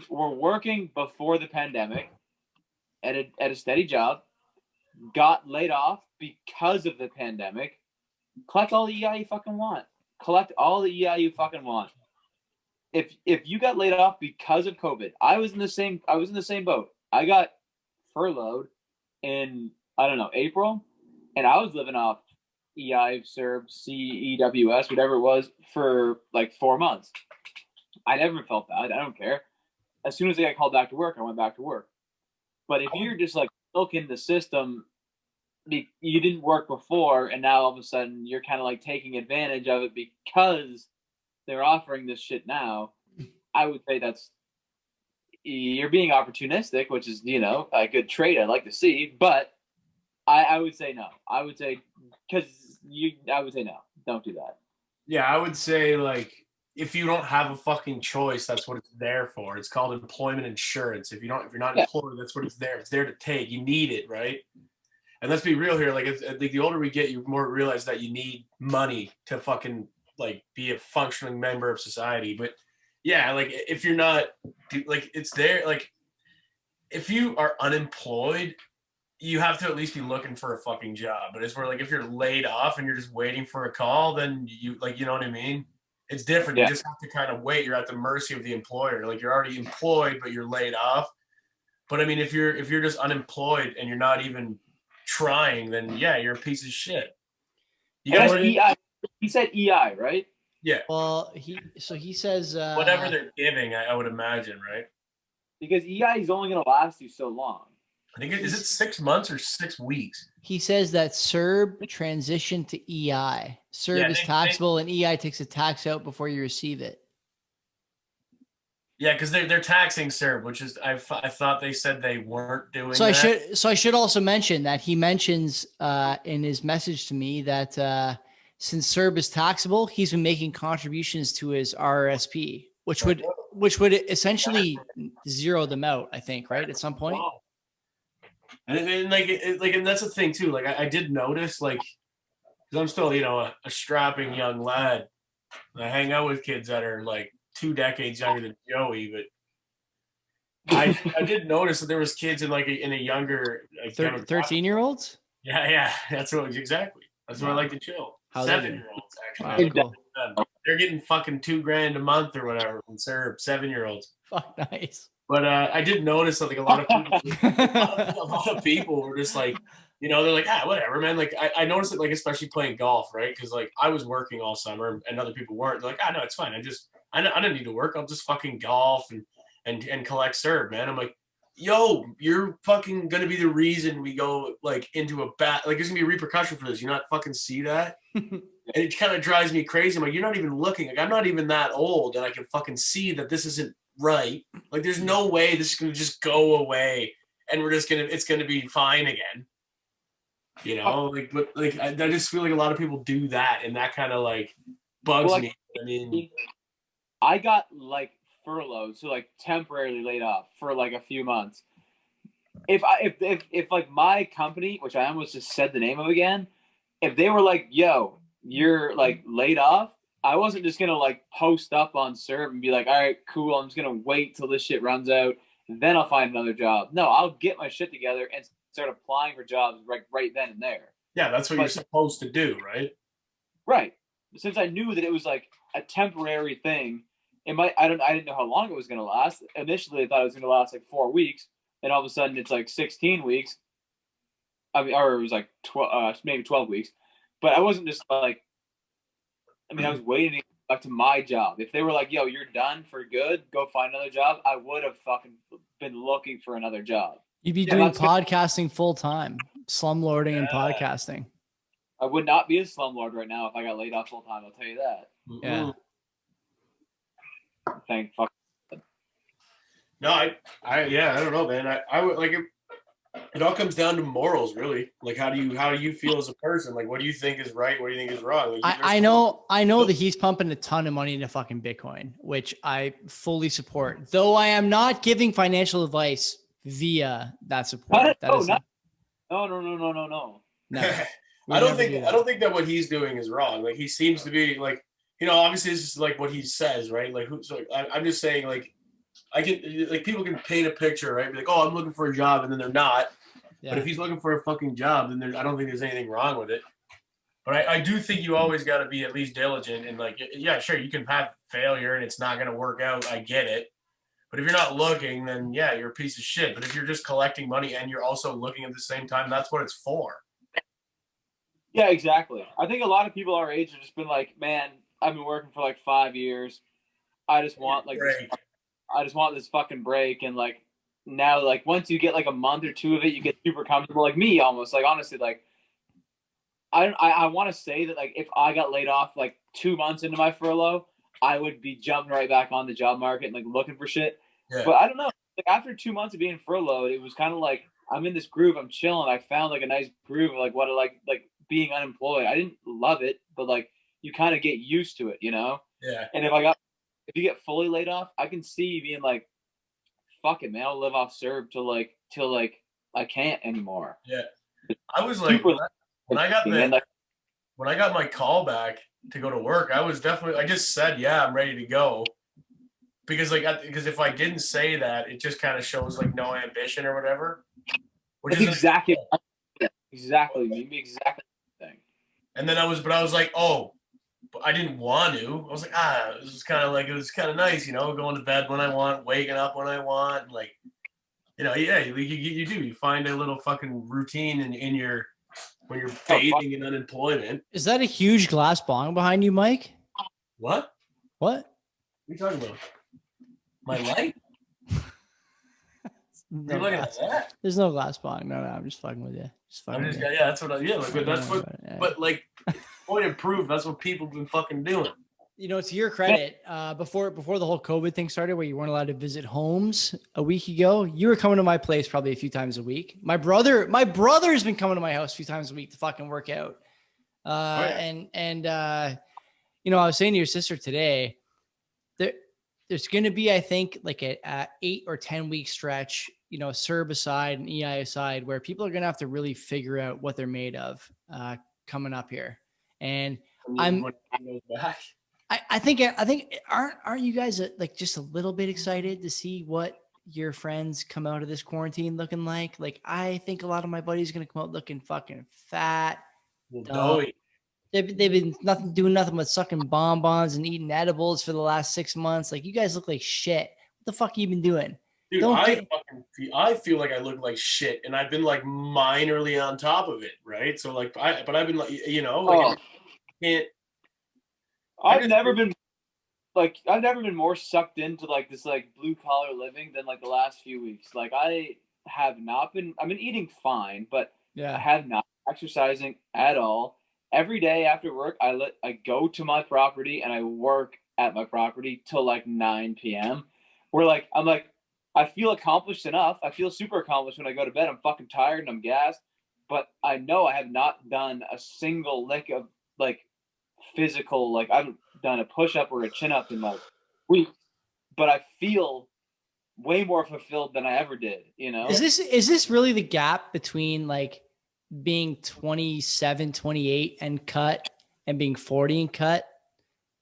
were working before the pandemic at a steady job, got laid off because of the pandemic, collect all the EI you fucking want. Collect all the EI you fucking want. If you got laid off because of COVID, I was in the same boat. I got furloughed in April, and I was living off EI, CERB, CEWS, whatever it was, for like 4 months. I never felt bad. I don't care. As soon as I got called back to work, I went back to work. But if you're just like milking the system, you didn't work before, and now all of a sudden you're kind of like taking advantage of it because they're offering this shit now, I would say you're being opportunistic, which is, a good trait I'd like to see. But I would say no. I would say no. Don't do that. Yeah, I would say, like, if you don't have a fucking choice, that's what it's there for. It's called employment insurance. If you're not employed, that's what it's there. It's there to take. You need it, right? And let's be real here. Like, I think the older we get, you more realize that you need money to fucking like be a functioning member of society. But yeah, like if you're not, like, it's there. Like, if you are unemployed, you have to at least be looking for a fucking job. But it's where, like, if you're laid off and you're just waiting for a call, then you, like, you know what I mean? It's different. Yeah. You just have to kind of wait. You're at the mercy of the employer. Like, you're already employed, but you're laid off. But I mean, if you're just unemployed and you're not even trying, then yeah, you're a piece of shit. EI. He said EI, right? Yeah. Well, he says whatever they're giving, I would imagine, right? Because EI is only going to last you so long. I think is it 6 months or 6 weeks? He says that CERB transitioned to EI. CERB is taxable, and EI takes a tax out before you receive it. Yeah, because they're taxing CERB, which is I thought they said they weren't doing. So I should also mention that he mentions in his message to me that since CERB is taxable, he's been making contributions to his RRSP, which would essentially zero them out, I think, right, at some point. Wow. And that's the thing too. Like I did notice, like, because I'm still a strapping young lad. I hang out with kids that are like 2 decades younger than Joey, but I did notice that there was kids in a younger 13-year-olds. Yeah, that's what exactly. That's where I like to chill. 7-year-olds actually. Wow, cool. They're getting fucking $2,000 a month or whatever from CERB. 7-year-olds. Fuck, nice. But I did notice that, like, a lot of people were just like You know, they're like, whatever, man. Like, I noticed it, like, especially playing golf, right? Because, like, I was working all summer and other people weren't. They're like, no, it's fine. I don't need to work. I'll just fucking golf and collect serve, man. I'm like, yo, you're fucking going to be the reason we go, like, into a bat. Like, there's going to be a repercussion for this. You not fucking see that? And it kind of drives me crazy. I'm like, you're not even looking. Like, I'm not even that old, and I can fucking see that this isn't right. Like, there's no way this is going to just go away, and it's going to be fine again. You know, like, but like, I just feel like a lot of people do that, and that kind of like bugs me. I mean, I got like furloughed, so like temporarily laid off for like a few months. If like my company, which I almost just said the name of again, if they were like, "Yo, you're like laid off," I wasn't just gonna like post up on Serve and be like, "All right, cool. I'm just gonna wait till this shit runs out, and then I'll find another job." No, I'll get my shit together and start applying for jobs right then and there. Yeah, that's what you're supposed to do, right? Right. Since I knew that it was like a temporary thing, I didn't know how long it was going to last. Initially, I thought it was going to last like 4 weeks, and all of a sudden it's like 16 weeks. I mean, or it was like 12, maybe 12 weeks. But I wasn't just like, I mean, I was waiting up to my job. If they were like, "Yo, you're done for good, go find another job," I would have fucking been looking for another job. You'd be doing podcasting full time, slumlording and podcasting. I would not be a slumlord right now if I got laid off full time. I'll tell you that. Yeah. Thank fuck. No, I don't know, man. I would like it all comes down to morals, really. Like, how do you feel as a person? Like, what do you think is right? What do you think is wrong? Like, I know that he's pumping a ton of money into fucking Bitcoin, which I fully support. Though I am not giving financial advice via that support. No. No. I don't think that what he's doing is wrong. Like, he seems to be like, you know, obviously this is like what he says, right? Like, I'm just saying, like, I get like people can paint a picture, right? Be like, oh, I'm looking for a job, and then they're not. Yeah. But if he's looking for a fucking job, then I don't think there's anything wrong with it. But I do think you always got to be at least diligent and like, yeah, sure, you can have failure and it's not going to work out. I get it. But if you're not looking, then yeah, you're a piece of shit. But if you're just collecting money and you're also looking at the same time, that's what it's for. Yeah, exactly. I think a lot of people our age have just been like, man, I've been working for like 5 years. I just want like this fucking break. And like now, like once you get like a month or two of it, you get super comfortable. Like me, almost. Like honestly, like I want to say that like if I got laid off like 2 months into my furlough, I would be jumping right back on the job market and like looking for shit. Yeah. But I don't know. Like after 2 months of being furloughed, it was kind of like I'm in this groove. I'm chilling. I found like a nice groove of like what I like being unemployed. I didn't love it, but like you kind of get used to it, you know? Yeah. And if you get fully laid off, I can see you being like, fuck it, man, I'll live off Serve till I can't anymore. Yeah. I was like, when I got my call back to go to work, I just said, yeah, I'm ready to go. Because if I didn't say that, it just kind of shows like no ambition or whatever. Which is exactly the thing. And then I was like, oh, but I didn't want to. I was like, it was kind of nice, you know, going to bed when I want, waking up when I want, like, you know, yeah, you find a little fucking routine when you're bathing in unemployment. Is that a huge glass bong behind you, Mike? What? What? What are you talking about? My light? No glass. That? There's no glass bong. No, I'm just fucking with you. Yeah, that's what but like, point of proof, that's what people have been fucking doing. You know, to your credit, before the whole COVID thing started, where you weren't allowed to visit homes a week ago, you were coming to my place probably a few times a week. My brother's been coming to my house a few times a week to fucking work out. And you know, I was saying to your sister today, there's going to be, I think, like a 8 or 10 week stretch, you know, CERB aside and EI aside, where people are going to have to really figure out what they're made of coming up here. And I think aren't you guys like just a little bit excited to see what your friends come out of this quarantine looking like? Like, I think a lot of my buddies are going to come out looking fucking fat. They've been doing nothing but sucking bonbons and eating edibles for the last 6 months. Like, you guys look like shit. What the fuck have you been doing? Dude, Don't I feel like I look like shit, and I've been like minorly on top of it, right? So like, but I've been like, like Oh, can't. I I've just never been I've never been more sucked into like this like blue collar living than like the last few weeks. Like I have not been. I've been eating fine, but I yeah. have not exercising at all. Every day after work, I go to my property and I work at my property till like 9 p.m. Where like I'm like I feel accomplished enough. I feel super accomplished when I go to bed. I'm fucking tired and I'm gassed, but I know I have not done a single lick of like physical. Like I haven't done a push up or a chin up in like weeks, but I feel way more fulfilled than I ever did. You know? Is this really the gap between like being 27, 28 and cut and being 40 and cut?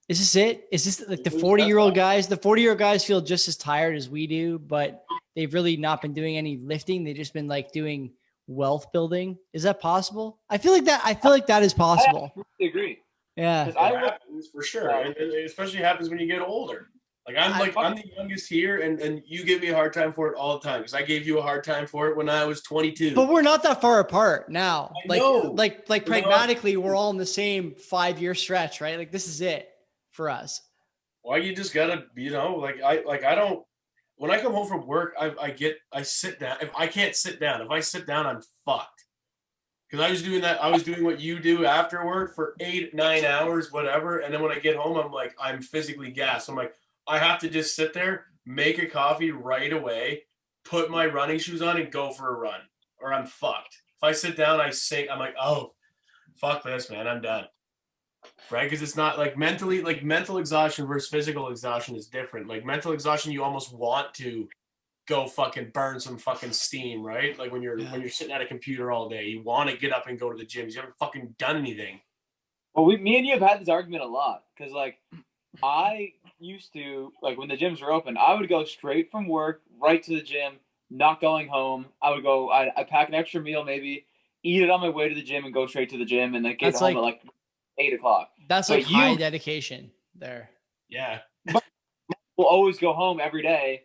Is this it? Is this like the 40-year-old guys? The 40-year-old guys feel just as tired as we do, but they've really not been doing any lifting. They've just been like doing wealth building. Is that possible? I feel like that is possible. I absolutely agree. Yeah. Because I It look, happens for sure, and it especially happens when you get older. Like I'm the youngest here, and you give me a hard time for it all the time because I gave you a hard time for it when I was 22. But we're not that far apart now. I know. Like We're pragmatically, we're all in the same 5-year stretch, right? Like this is it for us. Well, you just gotta, I don't. When I come home from work, I sit down. If I can't sit down, if I sit down, I'm fucked. Because I was doing that. I was doing what you do afterward for 8, 9 hours, whatever. And then when I get home, I'm physically gassed. I'm like, I have to just sit there, make a coffee right away, put my running shoes on, and go for a run, or I'm fucked. If I sit down, I sink. I'm like, oh, fuck this, man. I'm done. Right? Because it's not like mentally, like mental exhaustion versus physical exhaustion is different. Like mental exhaustion, you almost want to go fucking burn some fucking steam, right? Like when you're sitting at a computer all day, you want to get up and go to the gym. You haven't fucking done anything. well, me and you have had this argument a lot because like I used to like when the gyms were open, I would go straight from work right to the gym, not going home. I pack an extra meal, maybe eat it on my way to the gym, and go straight to the gym, and then get That's home like at like 8 o'clock. that's But like high dedication there. Yeah. will always go home every day,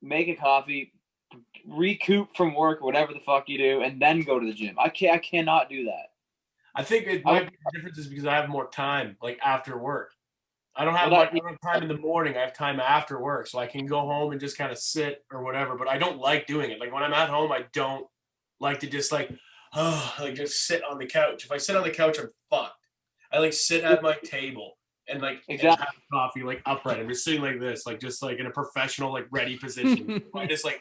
make a coffee, recoup from work or whatever the fuck you do, and then go to the gym. I cannot do that. I think it might be the difference is because I have more time, like after work. I don't have time in the morning. I have time after work, so I can go home and just kind of sit or whatever. But I don't like doing it. Like when I'm at home, I don't like to just like just sit on the couch. If I sit on the couch, I'm fucked. I like sit at my table and like Exactly. and have coffee like upright. I'm just sitting like this, like just like in a professional like ready position. I just like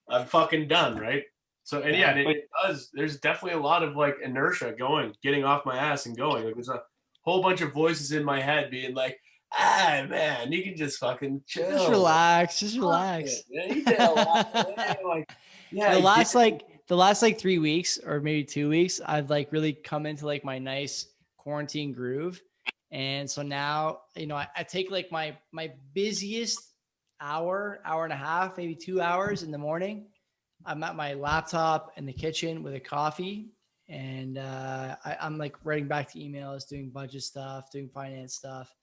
I'm fucking done, right? So and yeah, it does. There's definitely a lot of like inertia getting off my ass and going. Like there's a whole bunch of voices in my head being like, ah man, you can just fucking chill. Just relax. Yeah, you did a lot. Like, yeah, the last 3 weeks or maybe 2 weeks, I've like really come into like my nice quarantine groove. And so now, I take like my busiest hour and a half, maybe 2 hours in the morning. I'm at my laptop in the kitchen with a coffee, and I'm like writing back to emails, doing budget stuff, doing finance stuff.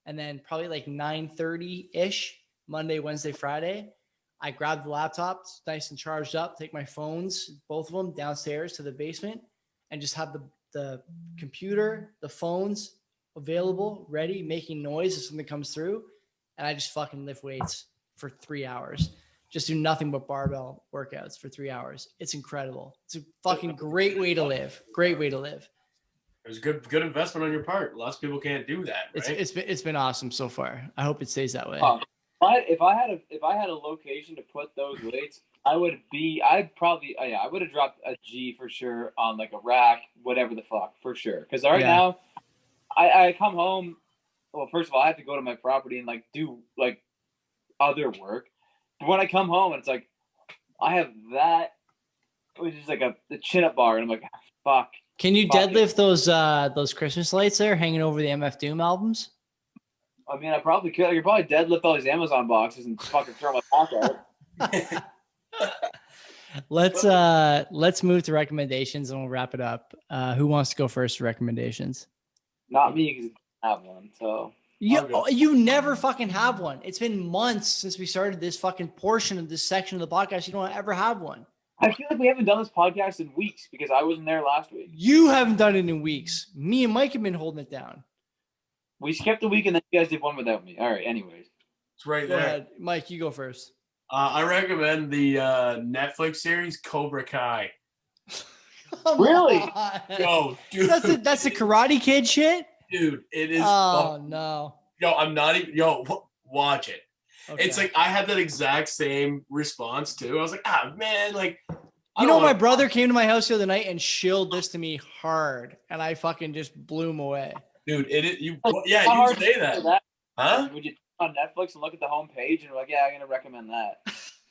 And then probably like 9:30-ish, Monday, Wednesday, Friday, I grab the laptop, it's nice and charged up, take my phones, both of them, downstairs to the basement, and just have the computer, the phones available, ready, making noise if something comes through. And I just fucking lift weights for 3 hours. Just do nothing but barbell workouts for 3 hours. It's incredible. It's a fucking great way to live. Great way to live. It was good investment on your part. Lots of people can't do that, right? It's been awesome so far. I hope it stays that way. If I had a location to put those weights, I would have dropped a G for sure on like a rack, whatever the fuck, for sure. Because now, I come home. Well, first of all, I have to go to my property and like do like other work. But when I come home and it's like I have that, which is like the chin up bar, and I'm like, fuck. Can you deadlift those Christmas lights there hanging over the MF Doom albums? I mean, I probably could. I could probably deadlift all these Amazon boxes and fucking throw my pocket out. Let's move to recommendations and we'll wrap it up. Who wants to go first for recommendations? Not me, because I don't have one. So You never fucking have one. It's been months since we started this fucking portion of this section of the podcast. You don't ever have one. I feel like we haven't done this podcast in weeks because I wasn't there last week. You haven't done it in weeks. Me and Mike have been holding it down. We skipped a week and then you guys did one without me. All right, anyways. It's right Go there. ahead. Mike, you go first. I recommend the Netflix series Cobra Kai. Really? Yo, dude. That's the Karate Kid shit? Dude, it is. Oh, no. Yo, I'm not even. Yo, watch it. Okay. It's like I had that exact same response too. I was like, man, like. You know, my brother came to my house the other night and shilled this to me hard, and I fucking just blew him away. Dude, you How say that. Huh? Would you on Netflix and look at the homepage and you're like, yeah, I'm gonna recommend that?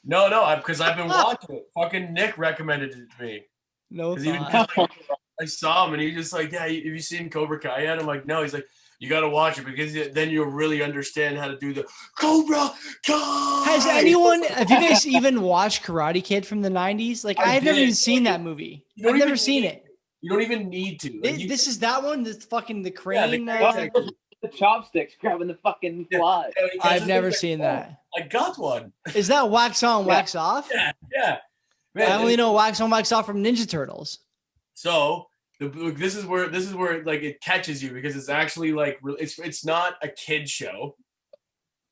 No, because I've been watching it. Fucking Nick recommended it to me. No Because thought. I saw him and he just like, yeah, have you seen Cobra Kai yet? I'm like, no. He's like, you got to watch it because then you'll really understand how to do the Cobra Kai. Have you guys even watched Karate Kid from the 90s? Like, I've never even seen that movie. I've never seen it. You don't even need to. Like, This is that one? This fucking the crane? The chopsticks grabbing the fucking fly. I've never seen that. I got one. Is that wax on, wax off? Yeah. Man, I only know wax on, wax off from Ninja Turtles. So this is where like it catches you because it's actually like it's not a kid show.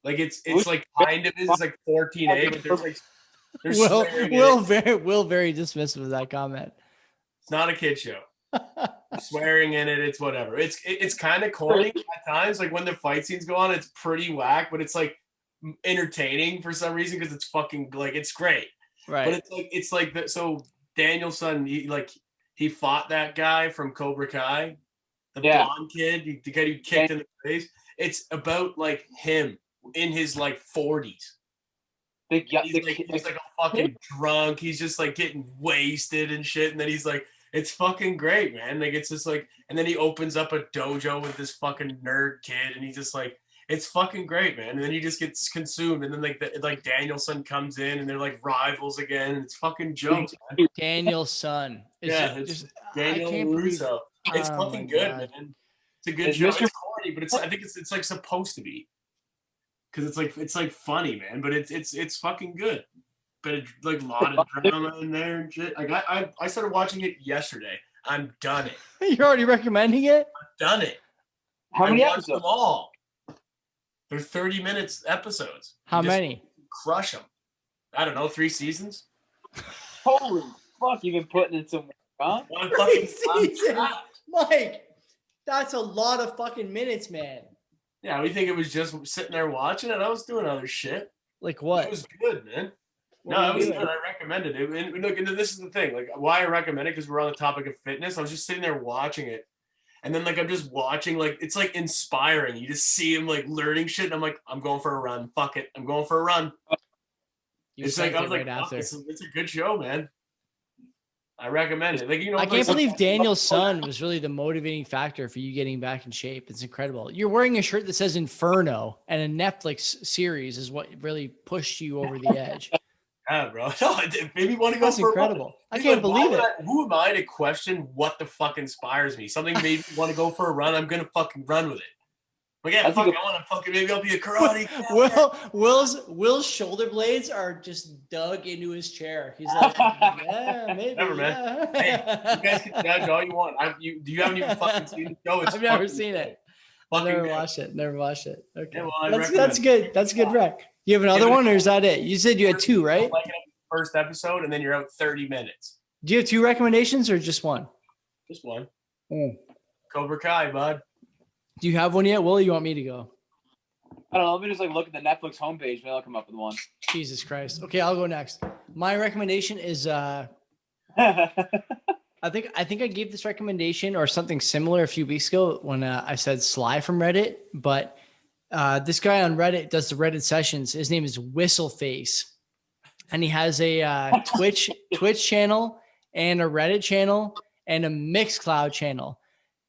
Like it's like kind of is. It's like 14A, but there's Will very dismissive of that comment. It's not a kid show. Swearing in it, it's whatever. It's kind of corny at times. Like when the fight scenes go on, it's pretty whack, but it's like entertaining for some reason because it's fucking like it's great. Right. But it's like that. So Danielson, he fought that guy from Cobra Kai, the blonde kid, the guy who kicked in the face. It's about like him in his like 40s. He's like a fucking drunk. He's just like getting wasted and shit. And then he's like, it's fucking great, man. Like it's just like, and then he opens up a dojo with this fucking nerd kid, and he's just like, it's fucking great, man. And then he just gets consumed, and then like Danielson comes in, and they're like rivals again. And it's fucking jokes, man. Danielson. Daniel Russo. It's fucking good, man. It's a good show. It's corny, but I think it's like supposed to be, because it's like funny, man. But it's fucking good. But it's like a lot of drama in there and shit. Like I started watching it yesterday. I'm done it. You're already recommending it? I'm done it. How many watched episodes? them all. They're 30 minutes episodes. How many? Crush them. I don't know, 3 seasons. Holy fuck! You've been putting in some work, huh? 3 seasons, Mike. That's a lot of fucking minutes, man. Yeah, we think it was just sitting there watching it. I was doing other shit. Like what? It was good, man. No, it was good. I recommended it. And look, and this is the thing. Like, why I recommend it, because we're on the topic of fitness. I was just sitting there watching it. And then, like, I'm just watching, like, it's, like, inspiring. You just see him, like, learning shit. And I'm like, I'm going for a run. Fuck it. I'm going for a run. It's like, I was like, oh, it's a good show, man. I recommend it. Like, you know, I can't believe Daniel's son was really the motivating factor for you getting back in shape. It's incredible. You're wearing a shirt that says Inferno, and a Netflix series is what really pushed you over the edge. Yeah, bro. No, it made me want to go. That's incredible. I can't believe it. Who am I to question what the fuck inspires me? Something made me want to go for a run. I'm gonna fucking run with it. Like, yeah, fuck, I want to fucking, maybe I'll be a karate. Will's shoulder blades are just dug into his chair. He's like, yeah, maybe. Never, man. Hey, you guys can judge all you want. You haven't even fucking seen the show. I've never seen it. Never watched it. Okay, yeah, well, that's good. That's a good rec. You have another one, or is that it? You said you had 2, right? Like first episode, and then you're out 30 minutes. Do you have 2 recommendations or just one? Just one. Cobra Kai, bud. Do you have one yet, Will? Or you want me to go? I don't know. Let me just like look at the Netflix homepage. Maybe I'll come up with one. Jesus Christ. Okay, I'll go next. My recommendation is I think I gave this recommendation or something similar a few weeks ago when I said Sly from Reddit, but this guy on Reddit does the Reddit sessions. His name is Whistleface, and he has a Twitch channel and a Reddit channel and a Mixcloud channel.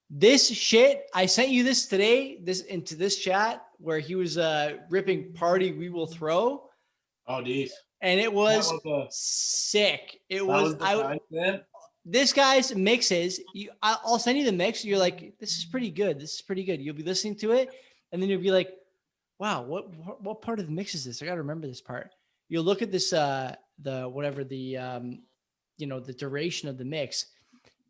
This shit, I sent you this today, into this chat where he was ripping "Party We Will Throw." Oh, geez. And it was sick. This guy's mixes. I'll send you the mix. You're like, this is pretty good. You'll be listening to it. And then you'll be like, wow, what part of the mix is this? I got to remember this part. You'll look at this, the duration of the mix.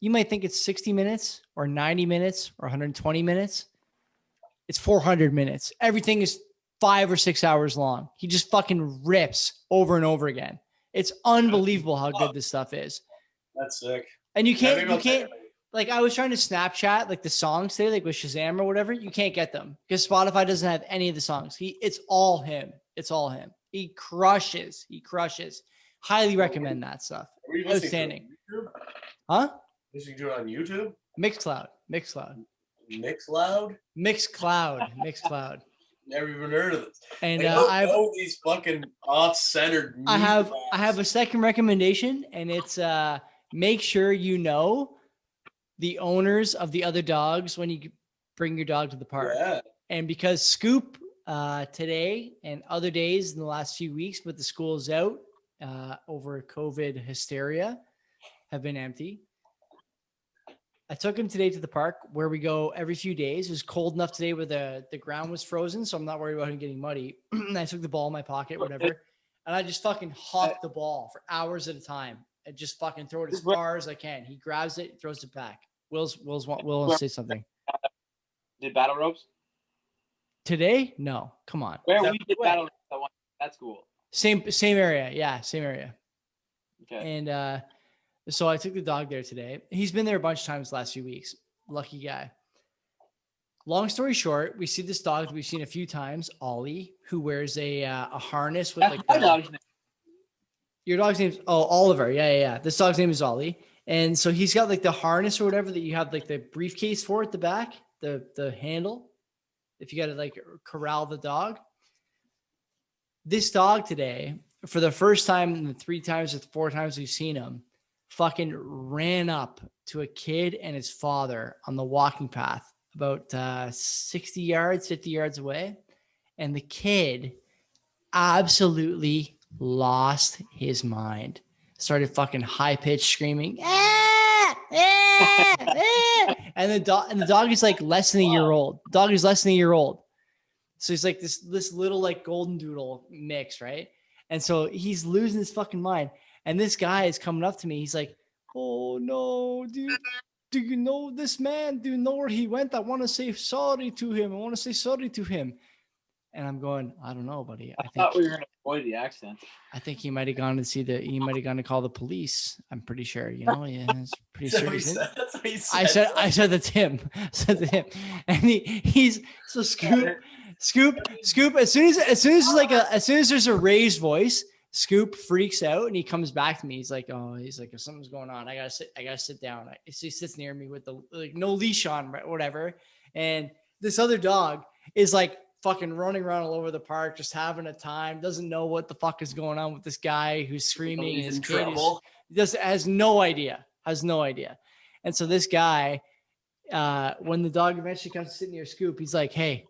You might think it's 60 minutes or 90 minutes or 120 minutes. It's 400 minutes. Everything is 5 or 6 hours long. He just fucking rips over and over again. It's unbelievable how good this stuff is. That's sick. And you can't, like, I was trying to Snapchat like the songs today, like with Shazam or whatever. You can't get them because Spotify doesn't have any of the songs. It's all him. It's all him. He crushes. Highly recommend that stuff. Outstanding. Huh? You should do it on YouTube? Mixcloud. Mixloud? Mixcloud. Never even heard of this. And I know these fucking off-centered. I have a second recommendation, and it's make sure you know the owners of the other dogs when you bring your dog to the park. Yeah. And because Scoop today and other days in the last few weeks, but the schools out over COVID hysteria have been empty. I took him today to the park where we go every few days. It was cold enough today where the ground was frozen, so I'm not worried about him getting muddy. I took the ball in my pocket, whatever, and I just fucking hawk the ball for hours at a time and just fucking throw it as far as I can. He grabs it, throws it back. Will say something. Did battle ropes today? No, come on. Where we did battle ropes at school. Same area. Yeah, same area. Okay. And so I took the dog there today. He's been there a bunch of times the last few weeks. Lucky guy. Long story short, we see this dog that we've seen a few times, Ollie, who wears a harness with like your dog's name's Oliver. Yeah. This dog's name is Ollie. And so he's got like the harness or whatever that you have like the briefcase for at the back, the handle, if you got to like corral the dog. This dog today, for the first time in the 3 times or 4 times we've seen him, fucking ran up to a kid and his father on the walking path about 50 yards away. And the kid absolutely lost his mind. Started fucking high-pitched screaming. And the dog is like less than a year old. Dog is less than a year old. So he's like this little like golden doodle mix, right? And so he's losing his fucking mind. And this guy is coming up to me. He's like, "Oh no, do you know this man? Do you know where he went? I want to say sorry to him. And I'm going, I don't know, buddy. I thought we were going to avoid the accent. I think he might have gone to call the police. I'm pretty sure, yeah, it's pretty serious. That's what he said. I said that's him. And he's so Scoop. As soon as there's a raised voice, Scoop freaks out and he comes back to me. He's like, if something's going on, I gotta sit down. He sits near me with the like no leash on, whatever. And this other dog is like fucking running around all over the park, just having a time, doesn't know what the fuck is going on with this guy who's screaming and his kid has no idea. And so this guy, when the dog eventually comes to sit near Scoop, he's like, "Hey,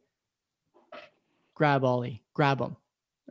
grab Ollie, grab him."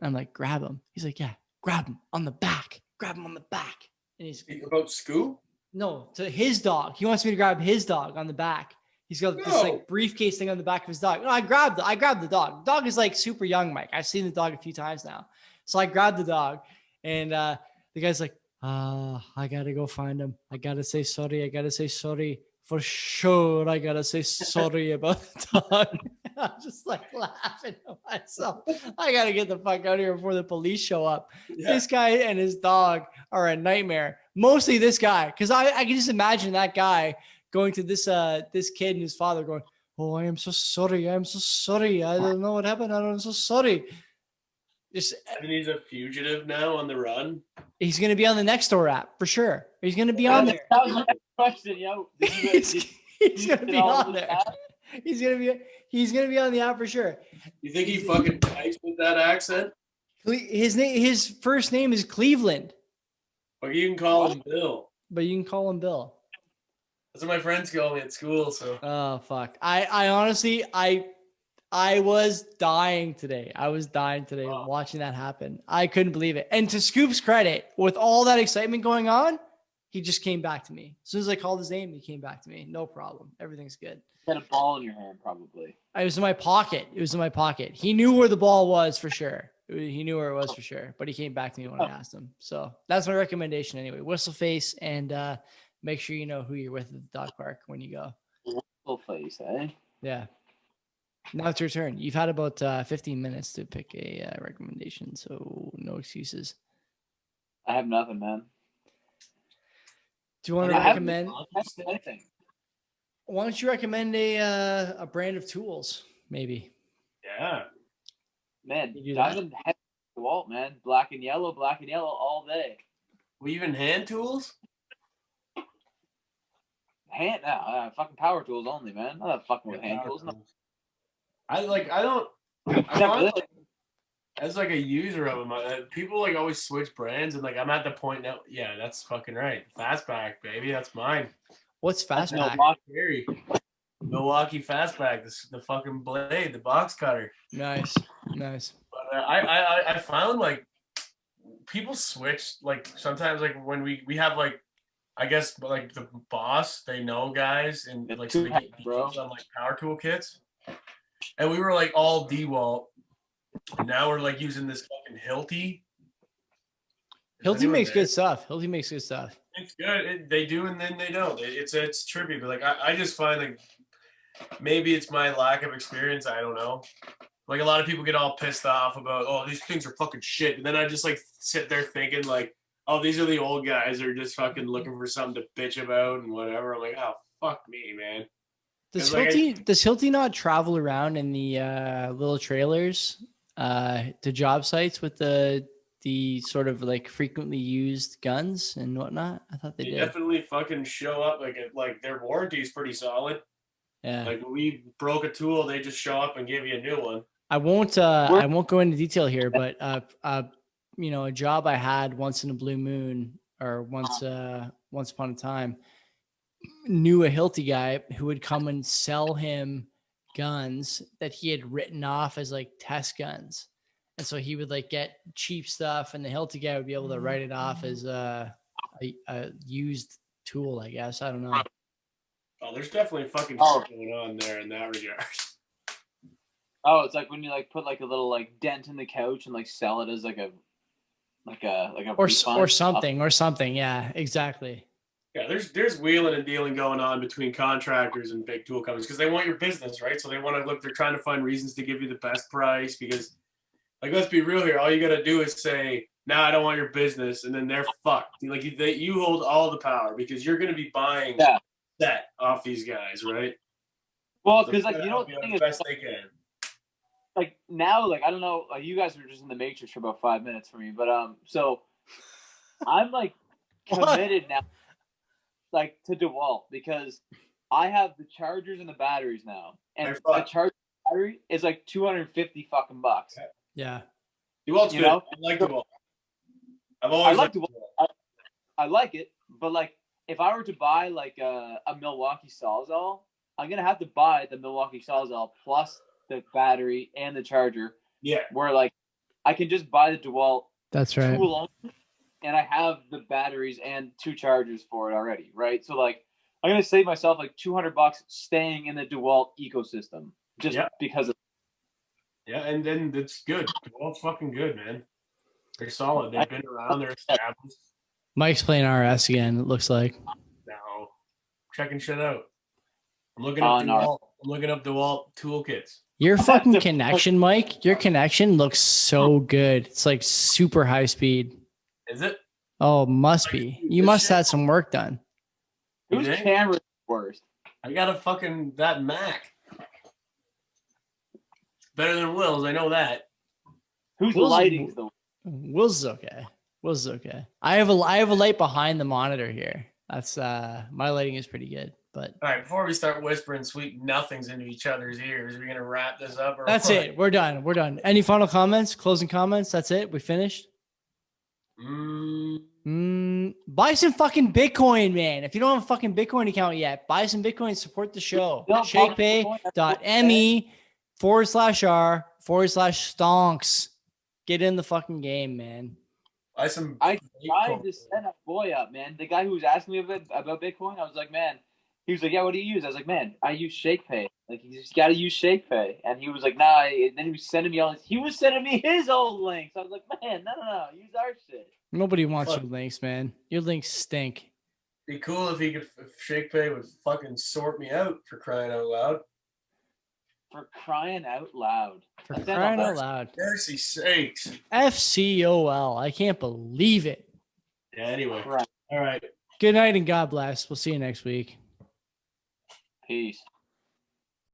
I'm like, "Grab him?" He's like, "Yeah, grab him on the back. And he's about Scoop? No, to his dog. He wants me to grab his dog on the back. He's got this like briefcase thing on the back of his dog. No, I grabbed the dog. The dog is like super young, Mike. I've seen the dog a few times now. So I grabbed the dog and the guy's like, I gotta go find him. I gotta say sorry. For sure, I gotta say sorry about the dog. I'm just like laughing to myself. I gotta get the fuck out of here before the police show up. Yeah. This guy and his dog are a nightmare. Mostly this guy, because I can just imagine that guy going to this kid and his father going, "Oh, I am so sorry. I don't know what happened. I'm so sorry." And he's a fugitive now on the run. He's going to be on the Nextdoor app for sure. He's going to be on there. That was my next question, yo. He's going to be on there. He's going to be on the app for sure. You think he fucking types with that accent? His first name is Cleveland. But you can call him Bill. That's what my friends call me at school. So. Oh fuck! I honestly I was dying today. Watching that happen. I couldn't believe it. And to Scoop's credit, with all that excitement going on, He just came back to me. As soon as I called his name, he came back to me. No problem. Everything's good. You had a ball in your hand, probably. It was in my pocket. He knew where the ball was for sure. He knew where it was for sure, but he came back to me when I asked him. So that's my recommendation anyway. Whistle face, and make sure you know who you're with at the dog park when you go. Whistle face, eh? Yeah. Now it's your turn. You've had about 15 minutes to pick a recommendation, so no excuses. I have nothing, man. Do you want to recommend? Anything. Why don't you recommend a brand of tools, maybe? Yeah. Man, You do Diamond head to Walt, man. Black and yellow all day. We even hand tools? Fucking power tools only, man. I'm not fucking with hand tools. No. I don't. I find, like, as like a user of them, people like always switch brands, and like I'm at the point now. Yeah, that's fucking right. Fastback, baby, that's mine. What's Fastback? Milwaukee Fastback, the fucking blade, the box cutter. Nice. But I found like people switch, like sometimes like when we have like, I guess like the boss, they know guys, and like so they get deals on like power tool kits, and we were like all DeWalt, and now we're like using this fucking Hilti. Hilti makes good stuff. It's good. They do, and then they don't. It's trippy, but like I just find like maybe it's my lack of experience. I don't know. Like a lot of people get all pissed off about, oh, these things are fucking shit, and then I just like sit there thinking like, oh, these are the old guys who are just fucking looking for something to bitch about and whatever. I'm like, oh, fuck me, man. Does Hilti not travel around in the little trailers to job sites with the sort of like frequently used guns and whatnot? I thought they did. Definitely fucking show up. Like their warranty is pretty solid. Yeah. Like when we broke a tool, they just show up and give you a new one. I won't go into detail here, but a job I had once in a blue moon, or once upon a time, knew a Hilti guy who would come and sell him guns that he had written off as like test guns. And so he would like get cheap stuff, and the Hilti guy would be able to write it off as a used tool, I guess. I don't know. Oh, there's definitely fucking shit going on there in that regard. Oh, it's like when you like put like a little like dent in the couch and like sell it as like a or something. Yeah, exactly. Yeah, there's wheeling and dealing going on between contractors and big tool companies because they want your business, right? So they want to look. They're trying to find reasons to give you the best price because, like, let's be real here. All you got to do is say, "No, I don't want your business," and then they're fucked. Like you hold all the power because you're going to be buying that off these guys, right? Well, because like you know the thing is, best they can. Like now, like I don't know, like you guys were just in the Matrix for about 5 minutes for me, but so I'm like committed now, like to DeWalt because I have the chargers and the batteries now, and a charger battery is like $250 fucking bucks. Yeah, DeWalt's good. I like DeWalt. I've always liked DeWalt. I like it, but like if I were to buy like a Milwaukee Sawzall, I'm gonna have to buy the Milwaukee Sawzall plus the battery and the charger. Yeah. Where like I can just buy the DeWalt. That's right. Tool only, and I have the batteries and 2 chargers for it already, right? So like I'm gonna save myself like $200 staying in the DeWalt ecosystem just because of. Yeah, and then it's good. DeWalt's fucking good, man. They're solid. They've been around. They're established. Mike's playing RS again. It looks like. No, checking shit out. I'm looking up DeWalt. I'm looking up DeWalt toolkits. Your fucking connection, Mike. Your connection looks so good. It's like super high speed. Is it? Oh, must be. You must have had some work done. Whose camera is worst? I got a fucking that Mac. Better than Will's, I know that. Whose lighting's the Will's is okay. Will's is okay. I have a light behind the monitor here. That's my lighting is pretty good. But all right, before we start whispering sweet nothings into each other's ears, are we gonna wrap this up? Or that's it. We're done. Any final comments? Closing comments? That's it. We finished. Buy some fucking Bitcoin, man. If you don't have a fucking Bitcoin account yet, buy some Bitcoin. Support the show. ShakePay.me/r/stonks. Get in the fucking game, man. Buy some. I tried Bitcoin. to set a boy up, man. The guy who was asking me about Bitcoin, I was like, man. He was like, yeah, what do you use? I was like, man, I use ShakePay. Like, you just got to use ShakePay. And he was like, nah. And then he was sending me all his. He was sending me his old links. I was like, man, no. Use our shit. Nobody wants Fuck. your links, man. Your links stink. Be cool if ShakePay would fucking sort me out for crying out loud. For crying out loud. For That's it, crying I'll- out loud. Mercy sakes. FCOL. I can't believe it. Yeah. Anyway. Right. All right. Good night and God bless. We'll see you next week. Peace.